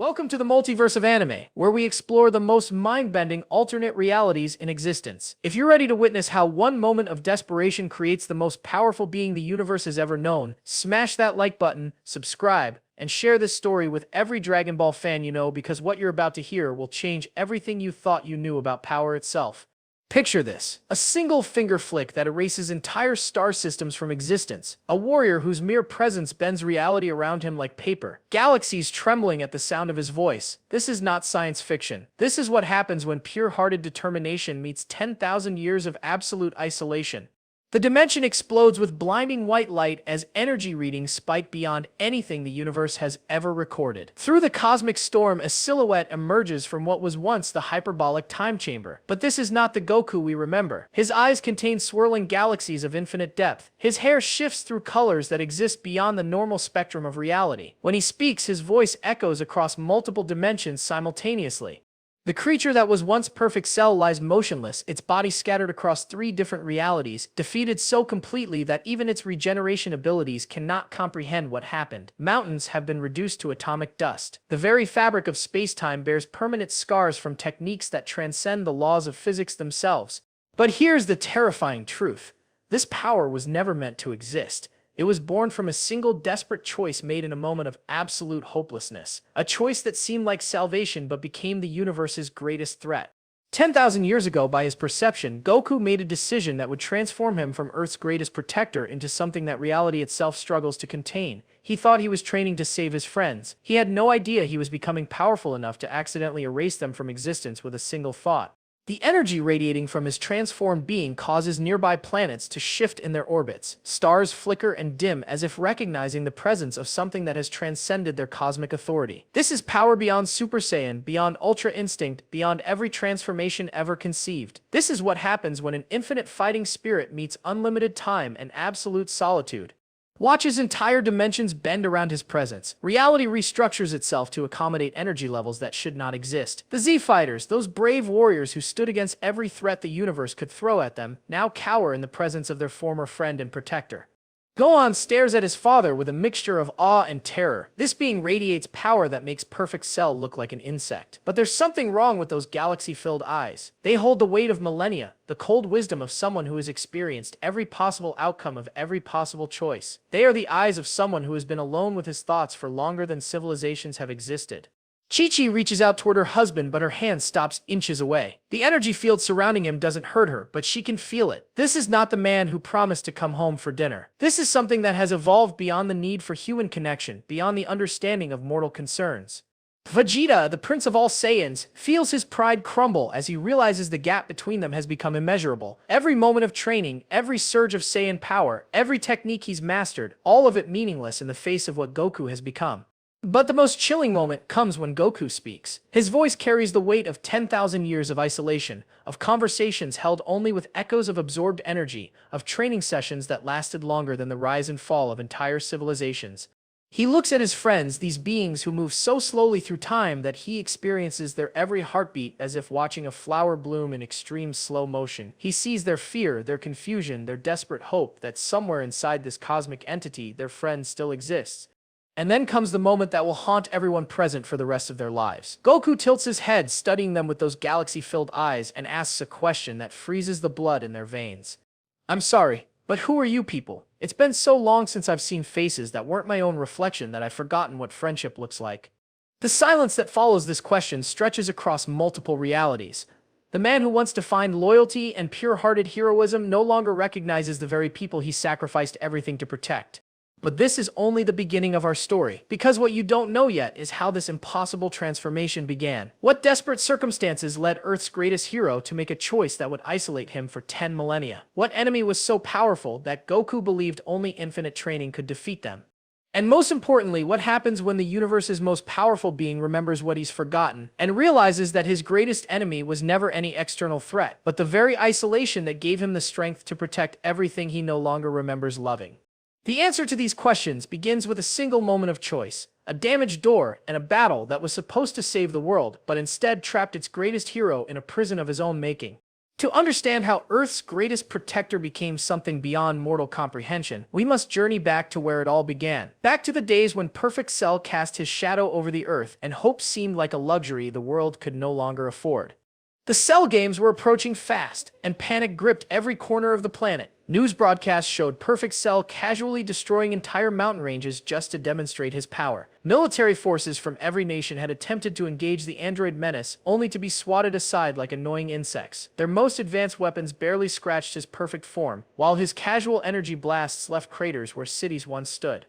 Welcome to the multiverse of anime, where we explore the most mind-bending alternate realities in existence. If you're ready to witness how one moment of desperation creates the most powerful being the universe has ever known, smash that like button, subscribe, and share this story with every Dragon Ball fan you know, because what you're about to hear will change everything you thought you knew about power itself. Picture this: a single finger flick that erases entire star systems from existence, a warrior whose mere presence bends reality around him like paper, galaxies trembling at the sound of his voice. This is not science fiction. This is what happens when pure-hearted determination meets 10,000 years of absolute isolation. The dimension explodes with blinding white light as energy readings spike beyond anything the universe has ever recorded. Through the cosmic storm, a silhouette emerges from what was once the Hyperbolic Time Chamber. But this is not the Goku we remember. His eyes contain swirling galaxies of infinite depth. His hair shifts through colors that exist beyond the normal spectrum of reality. When he speaks, his voice echoes across multiple dimensions simultaneously. The creature that was once Perfect Cell lies motionless, its body scattered across 3 different realities, defeated so completely that even its regeneration abilities cannot comprehend what happened. Mountains have been reduced to atomic dust. The very fabric of space-time bears permanent scars from techniques that transcend the laws of physics themselves. But here's the terrifying truth: this power was never meant to exist. It was born from a single desperate choice made in a moment of absolute hopelessness. A choice that seemed like salvation but became the universe's greatest threat. 10,000 years ago, by his perception, Goku made a decision that would transform him from Earth's greatest protector into something that reality itself struggles to contain. He thought he was training to save his friends. He had no idea he was becoming powerful enough to accidentally erase them from existence with a single thought. The energy radiating from his transformed being causes nearby planets to shift in their orbits. Stars flicker and dim as if recognizing the presence of something that has transcended their cosmic authority. This is power beyond Super Saiyan, beyond Ultra Instinct, beyond every transformation ever conceived. This is what happens when an infinite fighting spirit meets unlimited time and absolute solitude. Watch his entire dimensions bend around his presence. Reality restructures itself to accommodate energy levels that should not exist. The Z-Fighters, those brave warriors who stood against every threat the universe could throw at them, now cower in the presence of their former friend and protector. Gohan stares at his father with a mixture of awe and terror. This being radiates power that makes Perfect Cell look like an insect. But there's something wrong with those galaxy-filled eyes. They hold the weight of millennia, the cold wisdom of someone who has experienced every possible outcome of every possible choice. They are the eyes of someone who has been alone with his thoughts for longer than civilizations have existed. Chi-Chi reaches out toward her husband, but her hand stops inches away. The energy field surrounding him doesn't hurt her, but she can feel it. This is not the man who promised to come home for dinner. This is something that has evolved beyond the need for human connection, beyond the understanding of mortal concerns. Vegeta, the prince of all Saiyans, feels his pride crumble as he realizes the gap between them has become immeasurable. Every moment of training, every surge of Saiyan power, every technique he's mastered, all of it meaningless in the face of what Goku has become. But the most chilling moment comes when Goku speaks. His voice carries the weight of 10,000 years of isolation, of conversations held only with echoes of absorbed energy, of training sessions that lasted longer than the rise and fall of entire civilizations. He looks at his friends, these beings who move so slowly through time that he experiences their every heartbeat as if watching a flower bloom in extreme slow motion. He sees their fear, their confusion, their desperate hope that somewhere inside this cosmic entity, their friend still exists. And then comes the moment that will haunt everyone present for the rest of their lives. Goku tilts his head, studying them with those galaxy-filled eyes, and asks a question that freezes the blood in their veins. "I'm sorry, but who are you people? It's been so long since I've seen faces that weren't my own reflection that I've forgotten what friendship looks like." The silence that follows this question stretches across multiple realities. The man who once defined loyalty and pure-hearted heroism no longer recognizes the very people he sacrificed everything to protect. But this is only the beginning of our story, because what you don't know yet is how this impossible transformation began. What desperate circumstances led Earth's greatest hero to make a choice that would isolate him for 10 millennia? What enemy was so powerful that Goku believed only infinite training could defeat them? And most importantly, what happens when the universe's most powerful being remembers what he's forgotten, and realizes that his greatest enemy was never any external threat, but the very isolation that gave him the strength to protect everything he no longer remembers loving? The answer to these questions begins with a single moment of choice, a damaged door, and a battle that was supposed to save the world, but instead trapped its greatest hero in a prison of his own making. To understand how Earth's greatest protector became something beyond mortal comprehension, we must journey back to where it all began. Back to the days when Perfect Cell cast his shadow over the Earth and hope seemed like a luxury the world could no longer afford. The Cell games were approaching fast, and panic gripped every corner of the planet. News broadcasts showed Perfect Cell casually destroying entire mountain ranges just to demonstrate his power. Military forces from every nation had attempted to engage the android menace, only to be swatted aside like annoying insects. Their most advanced weapons barely scratched his perfect form, while his casual energy blasts left craters where cities once stood.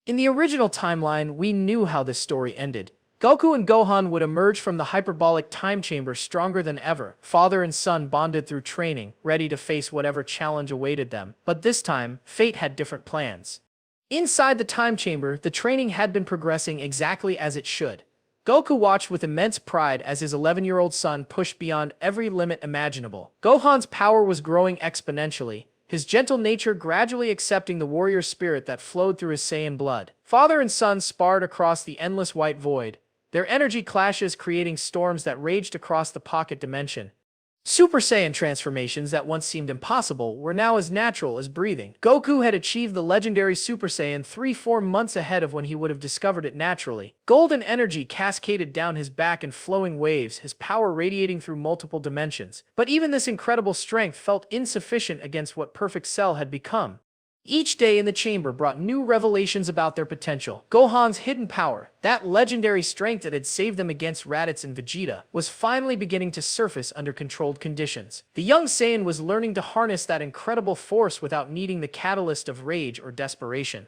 In the original timeline, we knew how this story ended. Goku and Gohan would emerge from the Hyperbolic Time Chamber stronger than ever. Father and son bonded through training, ready to face whatever challenge awaited them. But this time, fate had different plans. Inside the Time Chamber, the training had been progressing exactly as it should. Goku watched with immense pride as his 11-year-old son pushed beyond every limit imaginable. Gohan's power was growing exponentially, his gentle nature gradually accepting the warrior spirit that flowed through his Saiyan blood. Father and son sparred across the endless white void, their energy clashes creating storms that raged across the pocket dimension. Super Saiyan transformations that once seemed impossible were now as natural as breathing. Goku had achieved the legendary Super Saiyan 3-4 months ahead of when he would have discovered it naturally. Golden energy cascaded down his back in flowing waves, his power radiating through multiple dimensions. But even this incredible strength felt insufficient against what Perfect Cell had become. Each day in the chamber brought new revelations about their potential. Gohan's hidden power, that legendary strength that had saved them against Raditz and Vegeta, was finally beginning to surface under controlled conditions. The young Saiyan was learning to harness that incredible force without needing the catalyst of rage or desperation.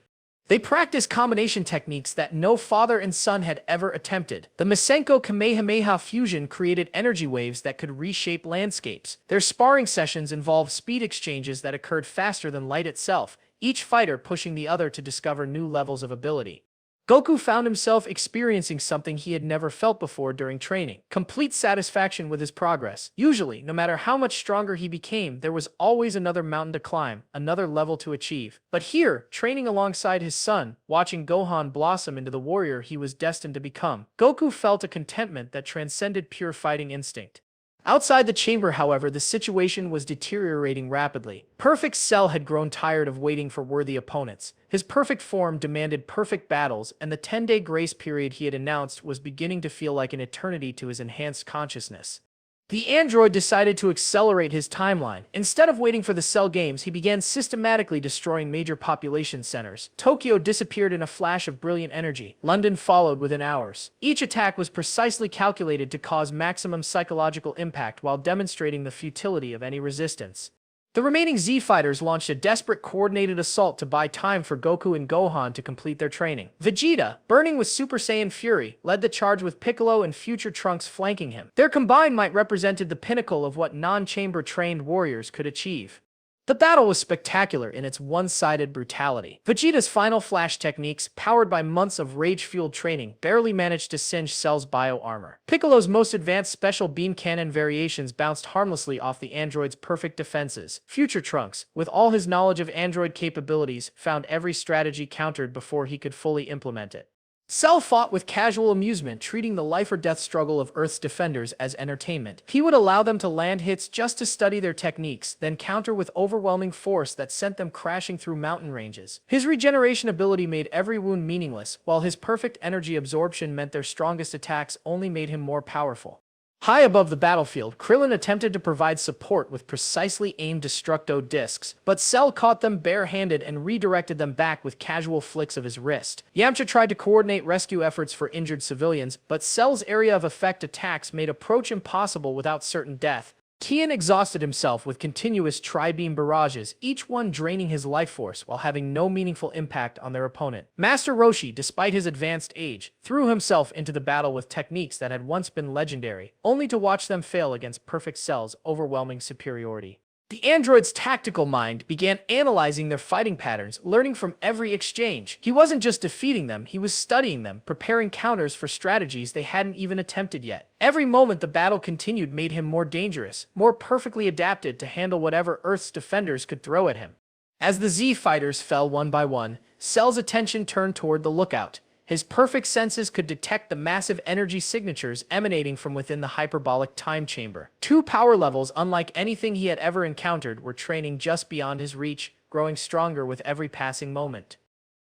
They practiced combination techniques that no father and son had ever attempted. The Masenko Kamehameha fusion created energy waves that could reshape landscapes. Their sparring sessions involved speed exchanges that occurred faster than light itself, each fighter pushing the other to discover new levels of ability. Goku found himself experiencing something he had never felt before during training: complete satisfaction with his progress. Usually, no matter how much stronger he became, there was always another mountain to climb, another level to achieve. But here, training alongside his son, watching Gohan blossom into the warrior he was destined to become, Goku felt a contentment that transcended pure fighting instinct. Outside the chamber, however, the situation was deteriorating rapidly. Perfect Cell had grown tired of waiting for worthy opponents. His perfect form demanded perfect battles, and the 10-day grace period he had announced was beginning to feel like an eternity to his enhanced consciousness. The android decided to accelerate his timeline. Instead of waiting for the Cell games, he began systematically destroying major population centers. Tokyo disappeared in a flash of brilliant energy. London followed within hours. Each attack was precisely calculated to cause maximum psychological impact while demonstrating the futility of any resistance. The remaining Z fighters launched a desperate coordinated assault to buy time for Goku and Gohan to complete their training. Vegeta, burning with Super Saiyan fury, led the charge with Piccolo and future Trunks flanking him. Their combined might represented the pinnacle of what non-chamber trained warriors could achieve. The battle was spectacular in its one-sided brutality. Vegeta's final flash techniques, powered by months of rage-fueled training, barely managed to singe Cell's bio-armor. Piccolo's most advanced special beam cannon variations bounced harmlessly off the android's perfect defenses. Future Trunks, with all his knowledge of android capabilities, found every strategy countered before he could fully implement it. Cell fought with casual amusement, treating the life-or-death struggle of Earth's defenders as entertainment. He would allow them to land hits just to study their techniques, then counter with overwhelming force that sent them crashing through mountain ranges. His regeneration ability made every wound meaningless, while his perfect energy absorption meant their strongest attacks only made him more powerful. High above the battlefield, Krillin attempted to provide support with precisely aimed Destructo discs, but Cell caught them bare-handed and redirected them back with casual flicks of his wrist. Yamcha tried to coordinate rescue efforts for injured civilians, but Cell's area of effect attacks made approach impossible without certain death. Kian exhausted himself with continuous tri-beam barrages, each one draining his life force while having no meaningful impact on their opponent. Master Roshi, despite his advanced age, threw himself into the battle with techniques that had once been legendary, only to watch them fail against Perfect Cell's overwhelming superiority. The android's tactical mind began analyzing their fighting patterns, learning from every exchange. He wasn't just defeating them, he was studying them, preparing counters for strategies they hadn't even attempted yet. Every moment the battle continued made him more dangerous, more perfectly adapted to handle whatever Earth's defenders could throw at him. As the Z fighters fell one by one, Cell's attention turned toward the lookout. His perfect senses could detect the massive energy signatures emanating from within the hyperbolic time chamber. Two power levels unlike anything he had ever encountered were training just beyond his reach, growing stronger with every passing moment.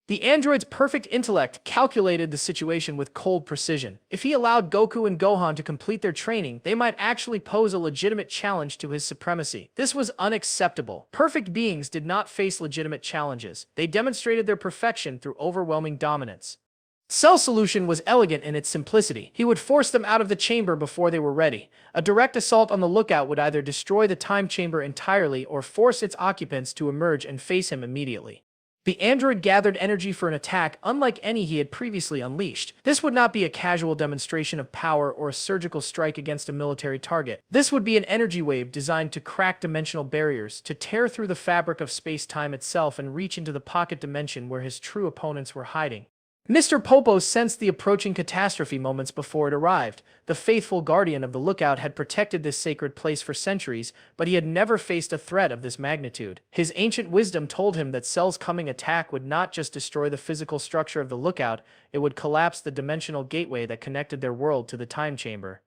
The android's perfect intellect calculated the situation with cold precision. If he allowed Goku and Gohan to complete their training, they might actually pose a legitimate challenge to his supremacy. This was unacceptable. Perfect beings did not face legitimate challenges. They demonstrated their perfection through overwhelming dominance. Cell's solution was elegant in its simplicity. He would force them out of the chamber before they were ready. A direct assault on the lookout would either destroy the time chamber entirely or force its occupants to emerge and face him immediately. The android gathered energy for an attack unlike any he had previously unleashed. This would not be a casual demonstration of power or a surgical strike against a military target. This would be an energy wave designed to crack dimensional barriers, to tear through the fabric of space-time itself and reach into the pocket dimension where his true opponents were hiding. Mr. Popo sensed the approaching catastrophe moments before it arrived. The faithful guardian of the lookout had protected this sacred place for centuries, but he had never faced a threat of this magnitude. His ancient wisdom told him that Cell's coming attack would not just destroy the physical structure of the lookout, it would collapse the dimensional gateway that connected their world to the time chamber.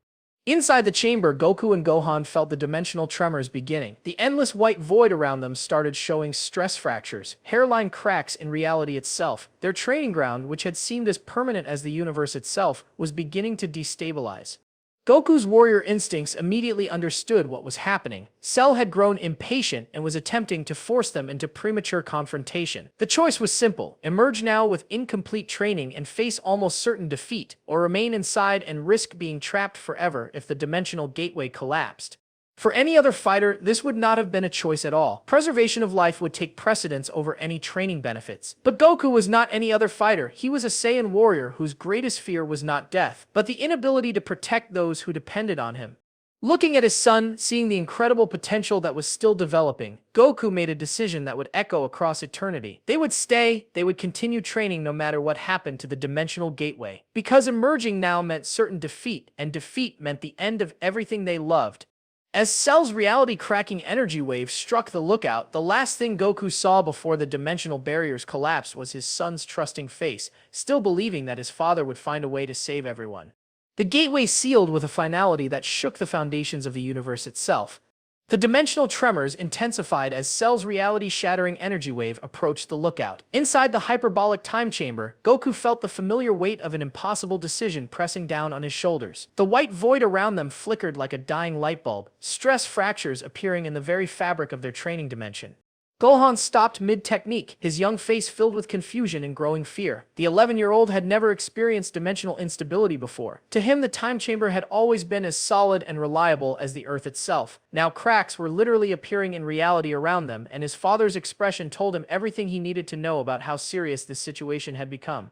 Inside the chamber, Goku and Gohan felt the dimensional tremors beginning. The endless white void around them started showing stress fractures, hairline cracks in reality itself. Their training ground, which had seemed as permanent as the universe itself, was beginning to destabilize. Goku's warrior instincts immediately understood what was happening. Cell had grown impatient and was attempting to force them into premature confrontation. The choice was simple: emerge now with incomplete training and face almost certain defeat, or remain inside and risk being trapped forever if the dimensional gateway collapsed. For any other fighter, this would not have been a choice at all. Preservation of life would take precedence over any training benefits. But Goku was not any other fighter. He was a Saiyan warrior whose greatest fear was not death, but the inability to protect those who depended on him. Looking at his son, seeing the incredible potential that was still developing, Goku made a decision that would echo across eternity. They would stay, they would continue training no matter what happened to the dimensional gateway. Because emerging now meant certain defeat, and defeat meant the end of everything they loved. As Cell's reality-cracking energy wave struck the lookout, the last thing Goku saw before the dimensional barriers collapsed was his son's trusting face, still believing that his father would find a way to save everyone. The gateway sealed with a finality that shook the foundations of the universe itself. The dimensional tremors intensified as Cell's reality-shattering energy wave approached the lookout. Inside the hyperbolic time chamber, Goku felt the familiar weight of an impossible decision pressing down on his shoulders. The white void around them flickered like a dying light bulb, stress fractures appearing in the very fabric of their training dimension. Gohan stopped mid-technique, his young face filled with confusion and growing fear. The 11-year-old had never experienced dimensional instability before. To him, the time chamber had always been as solid and reliable as the Earth itself. Now cracks were literally appearing in reality around them, and his father's expression told him everything he needed to know about how serious this situation had become.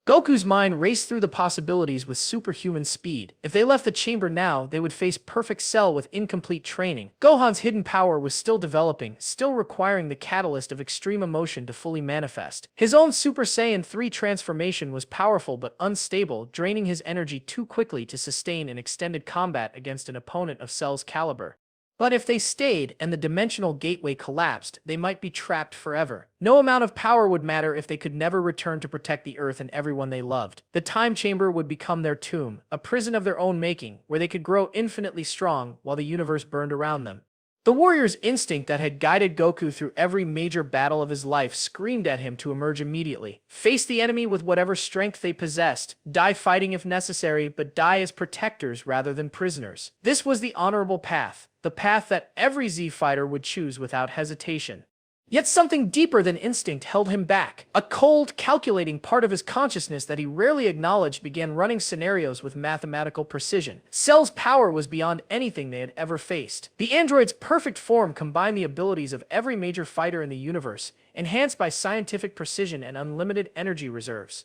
Goku's mind raced through the possibilities with superhuman speed. If they left the chamber now, they would face perfect Cell with incomplete training. Gohan's hidden power was still developing, still requiring the catalyst of extreme emotion to fully manifest. His own Super Saiyan 3 transformation was powerful but unstable, draining his energy too quickly to sustain an extended combat against an opponent of Cell's caliber. But if they stayed and the dimensional gateway collapsed, they might be trapped forever. No amount of power would matter if they could never return to protect the Earth and everyone they loved. The time chamber would become their tomb, a prison of their own making, where they could grow infinitely strong while the universe burned around them. The warrior's instinct that had guided Goku through every major battle of his life screamed at him to emerge immediately. Face the enemy with whatever strength they possessed, die fighting if necessary, but die as protectors rather than prisoners. This was the honorable path, the path that every Z fighter would choose without hesitation. Yet something deeper than instinct held him back. A cold, calculating part of his consciousness that he rarely acknowledged began running scenarios with mathematical precision. Cell's power was beyond anything they had ever faced. The android's perfect form combined the abilities of every major fighter in the universe, enhanced by scientific precision and unlimited energy reserves.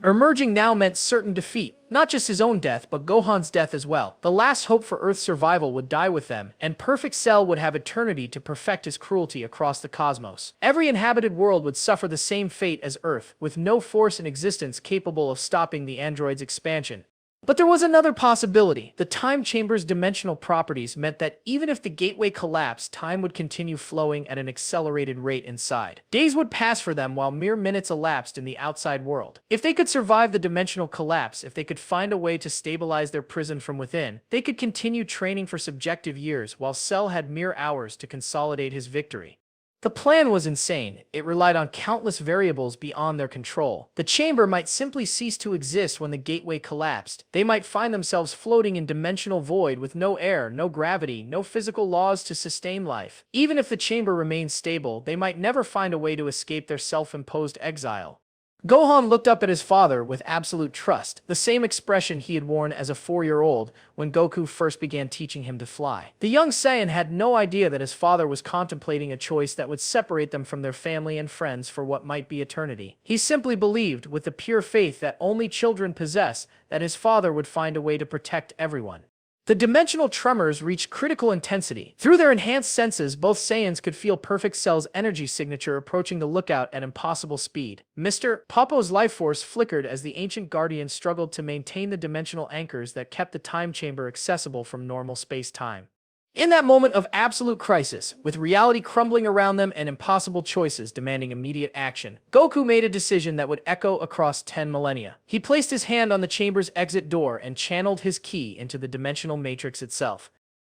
Emerging now meant certain defeat, not just his own death, but Gohan's death as well. The last hope for Earth's survival would die with them, and Perfect Cell would have eternity to perfect his cruelty across the cosmos. Every inhabited world would suffer the same fate as Earth, with no force in existence capable of stopping the android's expansion. But there was another possibility. The time chamber's dimensional properties meant that even if the gateway collapsed, time would continue flowing at an accelerated rate inside. Days would pass for them while mere minutes elapsed in the outside world. If they could survive the dimensional collapse, if they could find a way to stabilize their prison from within, they could continue training for subjective years while Cell had mere hours to consolidate his victory. The plan was insane. It relied on countless variables beyond their control. The chamber might simply cease to exist when the gateway collapsed. They might find themselves floating in dimensional void with no air, no gravity, no physical laws to sustain life. Even if the chamber remained stable, they might never find a way to escape their self-imposed exile. Gohan looked up at his father with absolute trust, the same expression he had worn as a 4-year-old when Goku first began teaching him to fly. The young Saiyan had no idea that his father was contemplating a choice that would separate them from their family and friends for what might be eternity. He simply believed, with the pure faith that only children possess, that his father would find a way to protect everyone. The dimensional tremors reached critical intensity. Through their enhanced senses, both Saiyans could feel Perfect Cell's energy signature approaching the lookout at impossible speed. Mr. Popo's life force flickered as the ancient guardian struggled to maintain the dimensional anchors that kept the time chamber accessible from normal space-time. In that moment of absolute crisis, with reality crumbling around them and impossible choices demanding immediate action, Goku made a decision that would echo across 10 millennia. He placed his hand on the chamber's exit door and channeled his ki into the dimensional matrix itself.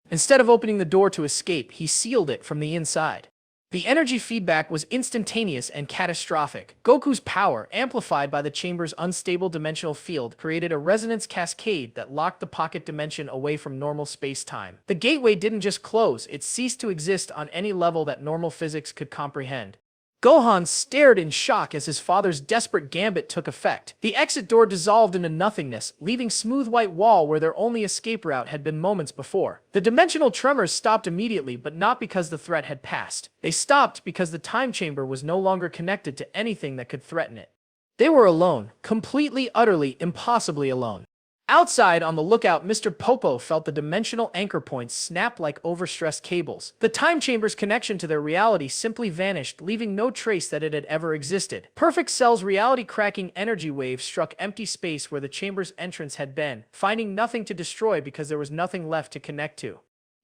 Instead of opening the door to escape, he sealed it from the inside. The energy feedback was instantaneous and catastrophic. Goku's power, amplified by the chamber's unstable dimensional field, created a resonance cascade that locked the pocket dimension away from normal space-time. The gateway didn't just close, it ceased to exist on any level that normal physics could comprehend. Gohan stared in shock as his father's desperate gambit took effect. The exit door dissolved into nothingness, leaving smooth white wall where their only escape route had been moments before. The dimensional tremors stopped immediately, but not because the threat had passed. They stopped because the time chamber was no longer connected to anything that could threaten it. They were alone, completely, utterly, impossibly alone. Outside, on the lookout, Mr. Popo felt the dimensional anchor points snap like overstressed cables. The time chamber's connection to their reality simply vanished, leaving no trace that it had ever existed. Perfect Cell's reality-cracking energy wave struck empty space where the chamber's entrance had been, finding nothing to destroy because there was nothing left to connect to.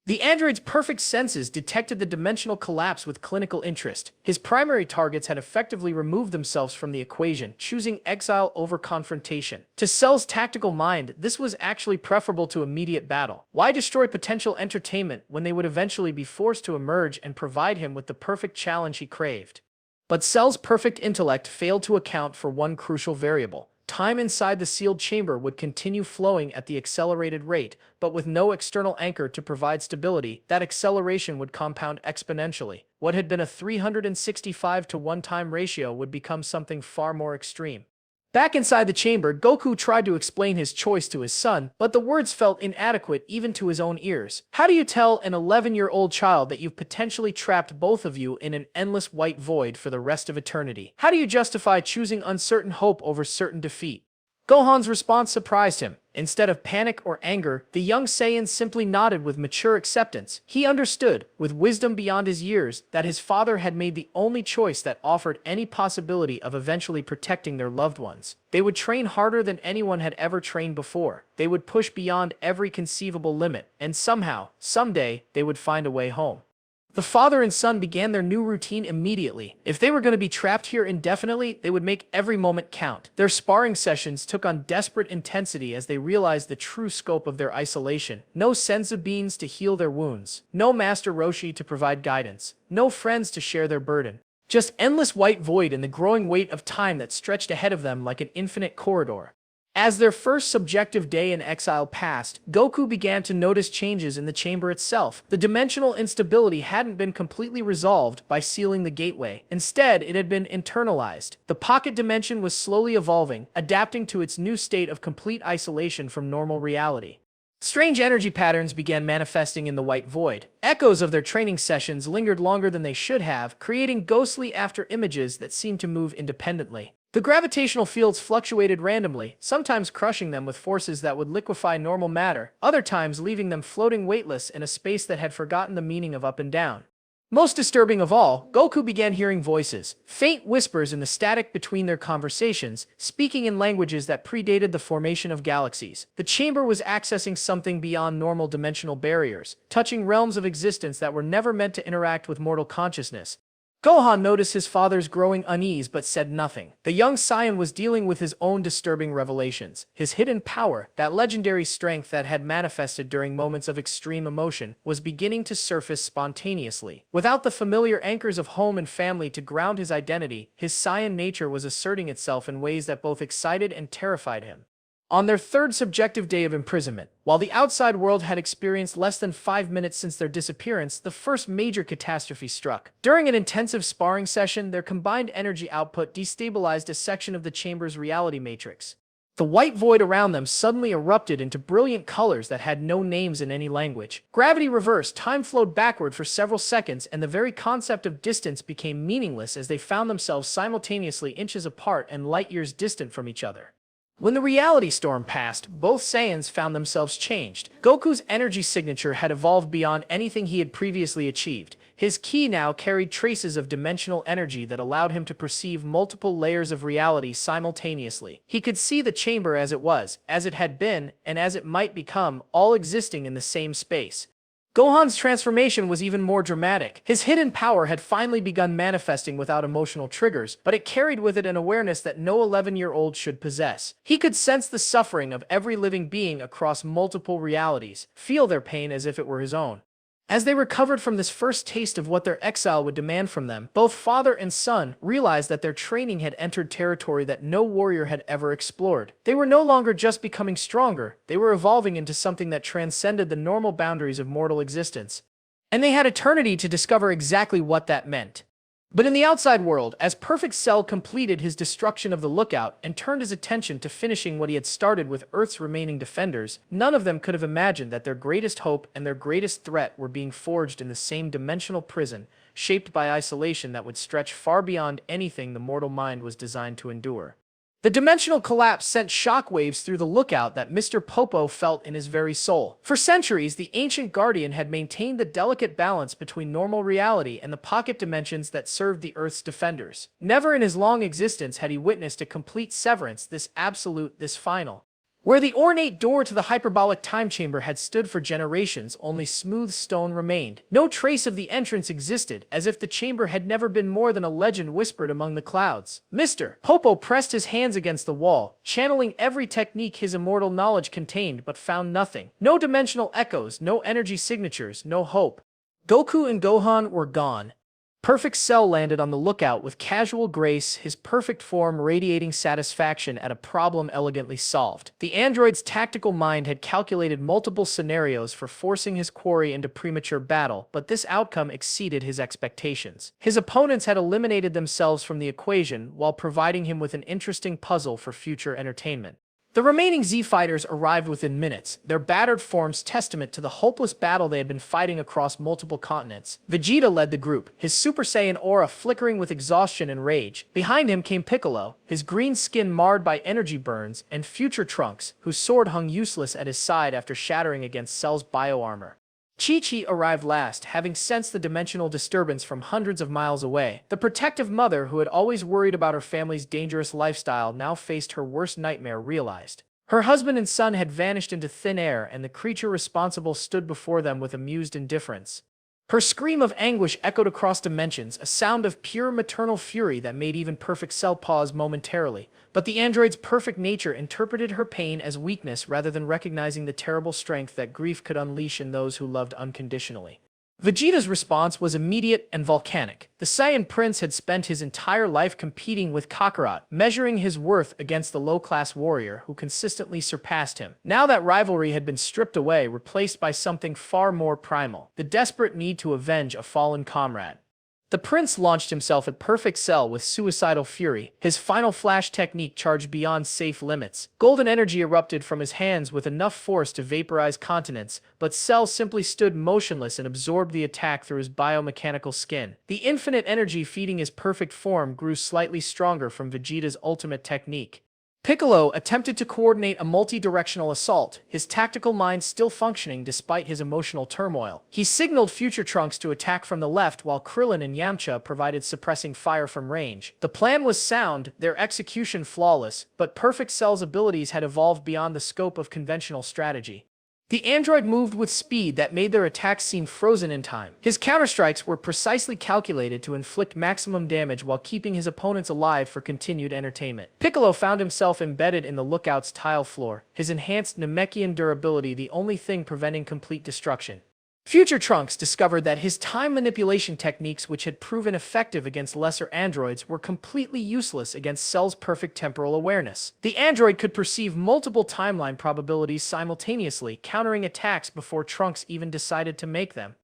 The android's perfect senses detected the dimensional collapse with clinical interest. His primary targets had effectively removed themselves from the equation, choosing exile over confrontation. To Cell's tactical mind, this was actually preferable to immediate battle. Why destroy potential entertainment when they would eventually be forced to emerge and provide him with the perfect challenge he craved? But Cell's perfect intellect failed to account for one crucial variable. Time inside the sealed chamber would continue flowing at the accelerated rate, but with no external anchor to provide stability. That acceleration would compound exponentially. What had been a 365 to 1 time ratio would become something far more extreme. Back inside the chamber, Goku tried to explain his choice to his son, but the words felt inadequate even to his own ears. How do you tell an 11-year-old child that you've potentially trapped both of you in an endless white void for the rest of eternity? How do you justify choosing uncertain hope over certain defeat? Gohan's response surprised him. Instead of panic or anger, the young Saiyan simply nodded with mature acceptance. He understood, with wisdom beyond his years, that his father had made the only choice that offered any possibility of eventually protecting their loved ones. They would train harder than anyone had ever trained before. They would push beyond every conceivable limit, and somehow, someday, they would find a way home. The father and son began their new routine immediately. If they were going to be trapped here indefinitely, they would make every moment count. Their sparring sessions took on desperate intensity as they realized the true scope of their isolation. No senzu beans to heal their wounds. No Master Roshi to provide guidance. No friends to share their burden. Just endless white void and the growing weight of time that stretched ahead of them like an infinite corridor. As their first subjective day in exile passed, Goku began to notice changes in the chamber itself. The dimensional instability hadn't been completely resolved by sealing the gateway. Instead, it had been internalized. The pocket dimension was slowly evolving, adapting to its new state of complete isolation from normal reality. Strange energy patterns began manifesting in the white void. Echoes of their training sessions lingered longer than they should have, creating ghostly after images that seemed to move independently. The gravitational fields fluctuated randomly, sometimes crushing them with forces that would liquefy normal matter, other times leaving them floating weightless in a space that had forgotten the meaning of up and down. Most disturbing of all, Goku began hearing voices, faint whispers in the static between their conversations, speaking in languages that predated the formation of galaxies. The chamber was accessing something beyond normal dimensional barriers, touching realms of existence that were never meant to interact with mortal consciousness. Gohan noticed his father's growing unease but said nothing. The young Saiyan was dealing with his own disturbing revelations. His hidden power, that legendary strength that had manifested during moments of extreme emotion, was beginning to surface spontaneously. Without the familiar anchors of home and family to ground his identity, his Saiyan nature was asserting itself in ways that both excited and terrified him. On their third subjective day of imprisonment, while the outside world had experienced less than 5 minutes since their disappearance, the first major catastrophe struck. During an intensive sparring session, their combined energy output destabilized a section of the chamber's reality matrix. The white void around them suddenly erupted into brilliant colors that had no names in any language. Gravity reversed, time flowed backward for several seconds, and the very concept of distance became meaningless as they found themselves simultaneously inches apart and light years distant from each other. When the reality storm passed, both Saiyans found themselves changed. Goku's energy signature had evolved beyond anything he had previously achieved. His ki now carried traces of dimensional energy that allowed him to perceive multiple layers of reality simultaneously. He could see the chamber as it was, as it had been, and as it might become, all existing in the same space. Gohan's transformation was even more dramatic. His hidden power had finally begun manifesting without emotional triggers, but it carried with it an awareness that no 11-year-old should possess. He could sense the suffering of every living being across multiple realities, feel their pain as if it were his own. As they recovered from this first taste of what their exile would demand from them, both father and son realized that their training had entered territory that no warrior had ever explored. They were no longer just becoming stronger, they were evolving into something that transcended the normal boundaries of mortal existence. And they had eternity to discover exactly what that meant. But in the outside world, as Perfect Cell completed his destruction of the Lookout and turned his attention to finishing what he had started with Earth's remaining defenders, none of them could have imagined that their greatest hope and their greatest threat were being forged in the same dimensional prison, shaped by isolation that would stretch far beyond anything the mortal mind was designed to endure. The dimensional collapse sent shockwaves through the Lookout that Mr. Popo felt in his very soul. For centuries, the ancient Guardian had maintained the delicate balance between normal reality and the pocket dimensions that served the Earth's defenders. Never in his long existence had he witnessed a complete severance, this absolute, this final. Where the ornate door to the hyperbolic time chamber had stood for generations, only smooth stone remained. No trace of the entrance existed, as if the chamber had never been more than a legend whispered among the clouds. Mr. Popo pressed his hands against the wall, channeling every technique his immortal knowledge contained, but found nothing. No dimensional echoes, no energy signatures, no hope. Goku and Gohan were gone. Perfect Cell landed on the Lookout with casual grace, his perfect form radiating satisfaction at a problem elegantly solved. The android's tactical mind had calculated multiple scenarios for forcing his quarry into premature battle, but this outcome exceeded his expectations. His opponents had eliminated themselves from the equation while providing him with an interesting puzzle for future entertainment. The remaining Z-Fighters arrived within minutes, their battered forms testament to the hopeless battle they had been fighting across multiple continents. Vegeta led the group, his Super Saiyan aura flickering with exhaustion and rage. Behind him came Piccolo, his green skin marred by energy burns, and future Trunks, whose sword hung useless at his side after shattering against Cell's bioarmor. Chi-Chi arrived last, having sensed the dimensional disturbance from hundreds of miles away. The protective mother, who had always worried about her family's dangerous lifestyle, now faced her worst nightmare realized. Her husband and son had vanished into thin air, and the creature responsible stood before them with amused indifference. Her scream of anguish echoed across dimensions, a sound of pure maternal fury that made even Perfect Cell pause momentarily. But the android's perfect nature interpreted her pain as weakness rather than recognizing the terrible strength that grief could unleash in those who loved unconditionally. Vegeta's response was immediate and volcanic. The Saiyan prince had spent his entire life competing with Kakarot, measuring his worth against the low-class warrior who consistently surpassed him. Now that rivalry had been stripped away, replaced by something far more primal, the desperate need to avenge a fallen comrade. The prince launched himself at Perfect Cell with suicidal fury, his final flash technique charged beyond safe limits. Golden energy erupted from his hands with enough force to vaporize continents, but Cell simply stood motionless and absorbed the attack through his biomechanical skin. The infinite energy feeding his perfect form grew slightly stronger from Vegeta's ultimate technique. Piccolo attempted to coordinate a multi-directional assault, his tactical mind still functioning despite his emotional turmoil. He signaled future Trunks to attack from the left while Krillin and Yamcha provided suppressing fire from range. The plan was sound, their execution flawless, but Perfect Cell's abilities had evolved beyond the scope of conventional strategy. The android moved with speed that made their attacks seem frozen in time. His counterstrikes were precisely calculated to inflict maximum damage while keeping his opponents alive for continued entertainment. Piccolo found himself embedded in the Lookout's tile floor, his enhanced Namekian durability the only thing preventing complete destruction. Future Trunks discovered that his time manipulation techniques, which had proven effective against lesser androids, were completely useless against Cell's perfect temporal awareness. The android could perceive multiple timeline probabilities simultaneously, countering attacks before Trunks even decided to make them.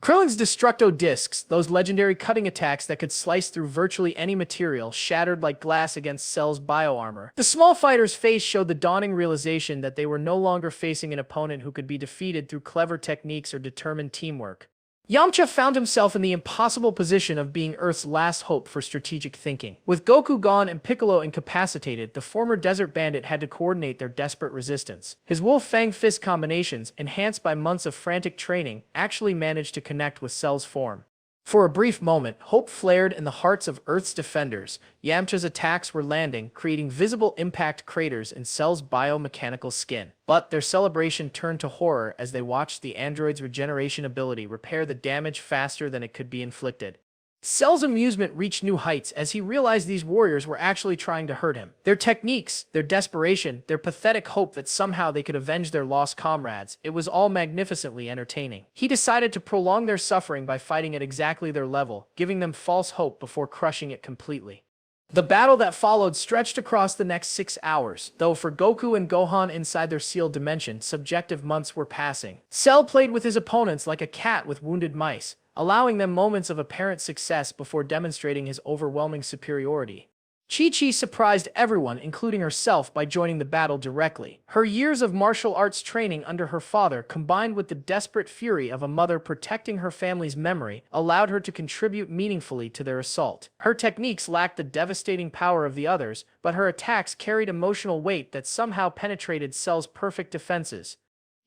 Krillin's Destructo Discs, those legendary cutting attacks that could slice through virtually any material, shattered like glass against Cell's bioarmor. The small fighter's face showed the dawning realization that they were no longer facing an opponent who could be defeated through clever techniques or determined teamwork. Yamcha found himself in the impossible position of being Earth's last hope for strategic thinking. With Goku gone and Piccolo incapacitated, the former desert bandit had to coordinate their desperate resistance. His Wolf Fang fist combinations, enhanced by months of frantic training, actually managed to connect with Cell's form. For a brief moment, hope flared in the hearts of Earth's defenders. Yamcha's attacks were landing, creating visible impact craters in Cell's biomechanical skin. But their celebration turned to horror as they watched the android's regeneration ability repair the damage faster than it could be inflicted. Cell's amusement reached new heights as he realized these warriors were actually trying to hurt him. Their techniques, their desperation, their pathetic hope that somehow they could avenge their lost comrades, it was all magnificently entertaining. He decided to prolong their suffering by fighting at exactly their level, giving them false hope before crushing it completely. The battle that followed stretched across the next 6 hours, though for Goku and Gohan inside their sealed dimension, subjective months were passing. Cell played with his opponents like a cat with wounded mice, allowing them moments of apparent success before demonstrating his overwhelming superiority. Chi-Chi surprised everyone, including herself, by joining the battle directly. Her years of martial arts training under her father, combined with the desperate fury of a mother protecting her family's memory, allowed her to contribute meaningfully to their assault. Her techniques lacked the devastating power of the others, but her attacks carried emotional weight that somehow penetrated Cell's perfect defenses.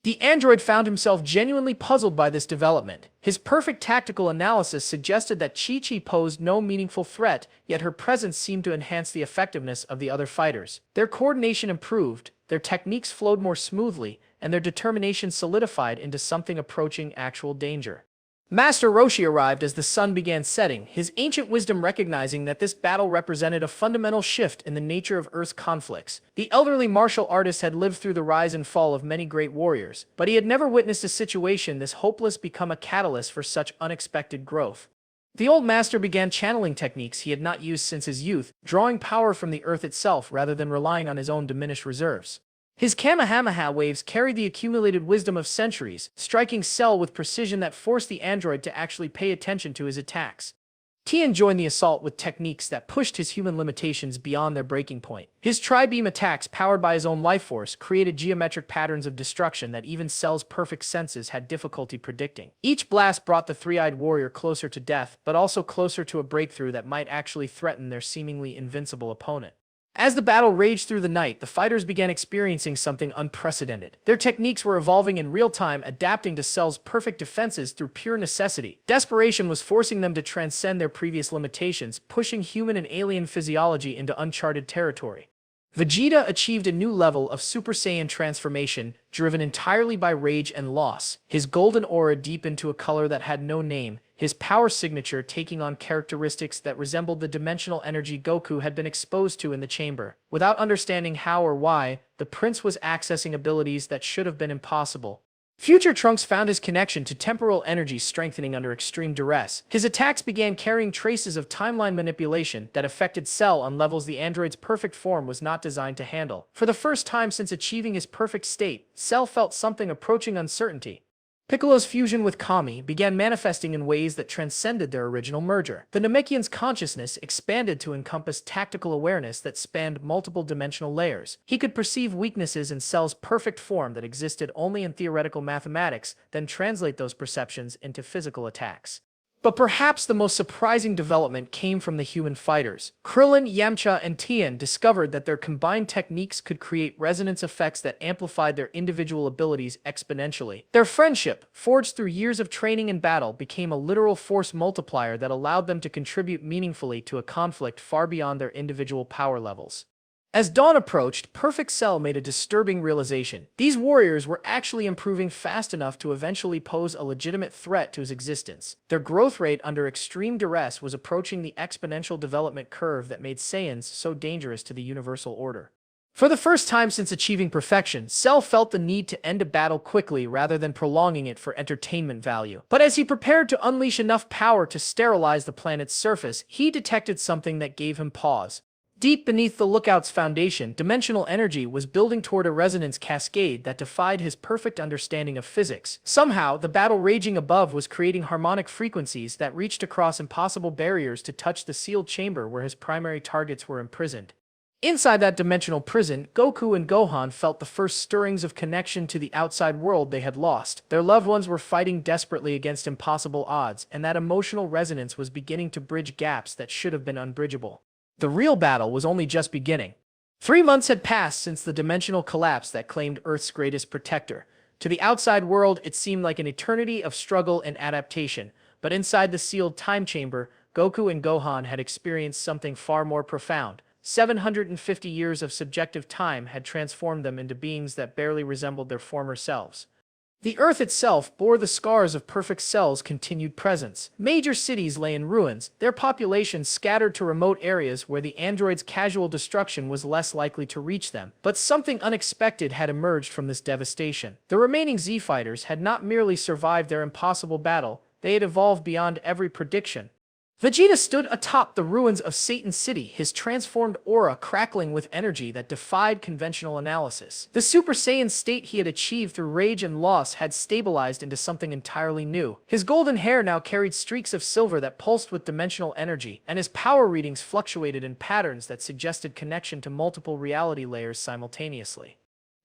The android found himself genuinely puzzled by this development. His perfect tactical analysis suggested that Chi-Chi posed no meaningful threat, yet her presence seemed to enhance the effectiveness of the other fighters. Their coordination improved, their techniques flowed more smoothly, and their determination solidified into something approaching actual danger. Master Roshi arrived as the sun began setting, his ancient wisdom recognizing that this battle represented a fundamental shift in the nature of Earth's conflicts. The elderly martial artist had lived through the rise and fall of many great warriors, but he had never witnessed a situation this hopeless become a catalyst for such unexpected growth. The old master began channeling techniques he had not used since his youth, drawing power from the Earth itself rather than relying on his own diminished reserves. His Kamehameha waves carried the accumulated wisdom of centuries, striking Cell with precision that forced the android to actually pay attention to his attacks. Tien joined the assault with techniques that pushed his human limitations beyond their breaking point. His tri-beam attacks, powered by his own life force, created geometric patterns of destruction that even Cell's perfect senses had difficulty predicting. Each blast brought the three-eyed warrior closer to death, but also closer to a breakthrough that might actually threaten their seemingly invincible opponent. As the battle raged through the night, the fighters began experiencing something unprecedented. Their techniques were evolving in real time, adapting to Cell's perfect defenses through pure necessity. Desperation was forcing them to transcend their previous limitations, pushing human and alien physiology into uncharted territory. Vegeta achieved a new level of Super Saiyan transformation, driven entirely by rage and loss. His golden aura deepened to a color that had no name, his power signature taking on characteristics that resembled the dimensional energy Goku had been exposed to in the chamber. Without understanding how or why, the prince was accessing abilities that should have been impossible. Future Trunks found his connection to temporal energy strengthening under extreme duress. His attacks began carrying traces of timeline manipulation that affected Cell on levels the android's perfect form was not designed to handle. For the first time since achieving his perfect state, Cell felt something approaching uncertainty. Piccolo's fusion with Kami began manifesting in ways that transcended their original merger. The Namekian's consciousness expanded to encompass tactical awareness that spanned multiple dimensional layers. He could perceive weaknesses in Cell's perfect form that existed only in theoretical mathematics, then translate those perceptions into physical attacks. But perhaps the most surprising development came from the human fighters. Krillin, Yamcha, and Tien discovered that their combined techniques could create resonance effects that amplified their individual abilities exponentially. Their friendship, forged through years of training and battle, became a literal force multiplier that allowed them to contribute meaningfully to a conflict far beyond their individual power levels. As dawn approached, Perfect Cell made a disturbing realization. These warriors were actually improving fast enough to eventually pose a legitimate threat to his existence. Their growth rate under extreme duress was approaching the exponential development curve that made Saiyans so dangerous to the universal order. For the first time since achieving perfection, Cell felt the need to end a battle quickly rather than prolonging it for entertainment value. But as he prepared to unleash enough power to sterilize the planet's surface, he detected something that gave him pause. Deep beneath the Lookout's foundation, dimensional energy was building toward a resonance cascade that defied his perfect understanding of physics. Somehow, the battle raging above was creating harmonic frequencies that reached across impossible barriers to touch the sealed chamber where his primary targets were imprisoned. Inside that dimensional prison, Goku and Gohan felt the first stirrings of connection to the outside world they had lost. Their loved ones were fighting desperately against impossible odds, and that emotional resonance was beginning to bridge gaps that should have been unbridgeable. The real battle was only just beginning. 3 months had passed since the dimensional collapse that claimed Earth's greatest protector. To the outside world, it seemed like an eternity of struggle and adaptation, but inside the sealed time chamber, Goku and Gohan had experienced something far more profound. 750 years of subjective time had transformed them into beings that barely resembled their former selves. The Earth itself bore the scars of Perfect Cell's continued presence. Major cities lay in ruins, their populations scattered to remote areas where the androids' casual destruction was less likely to reach them. But something unexpected had emerged from this devastation. The remaining Z-Fighters had not merely survived their impossible battle, they had evolved beyond every prediction. Vegeta stood atop the ruins of Satan City, his transformed aura crackling with energy that defied conventional analysis. The Super Saiyan state he had achieved through rage and loss had stabilized into something entirely new. His golden hair now carried streaks of silver that pulsed with dimensional energy, and his power readings fluctuated in patterns that suggested connection to multiple reality layers simultaneously.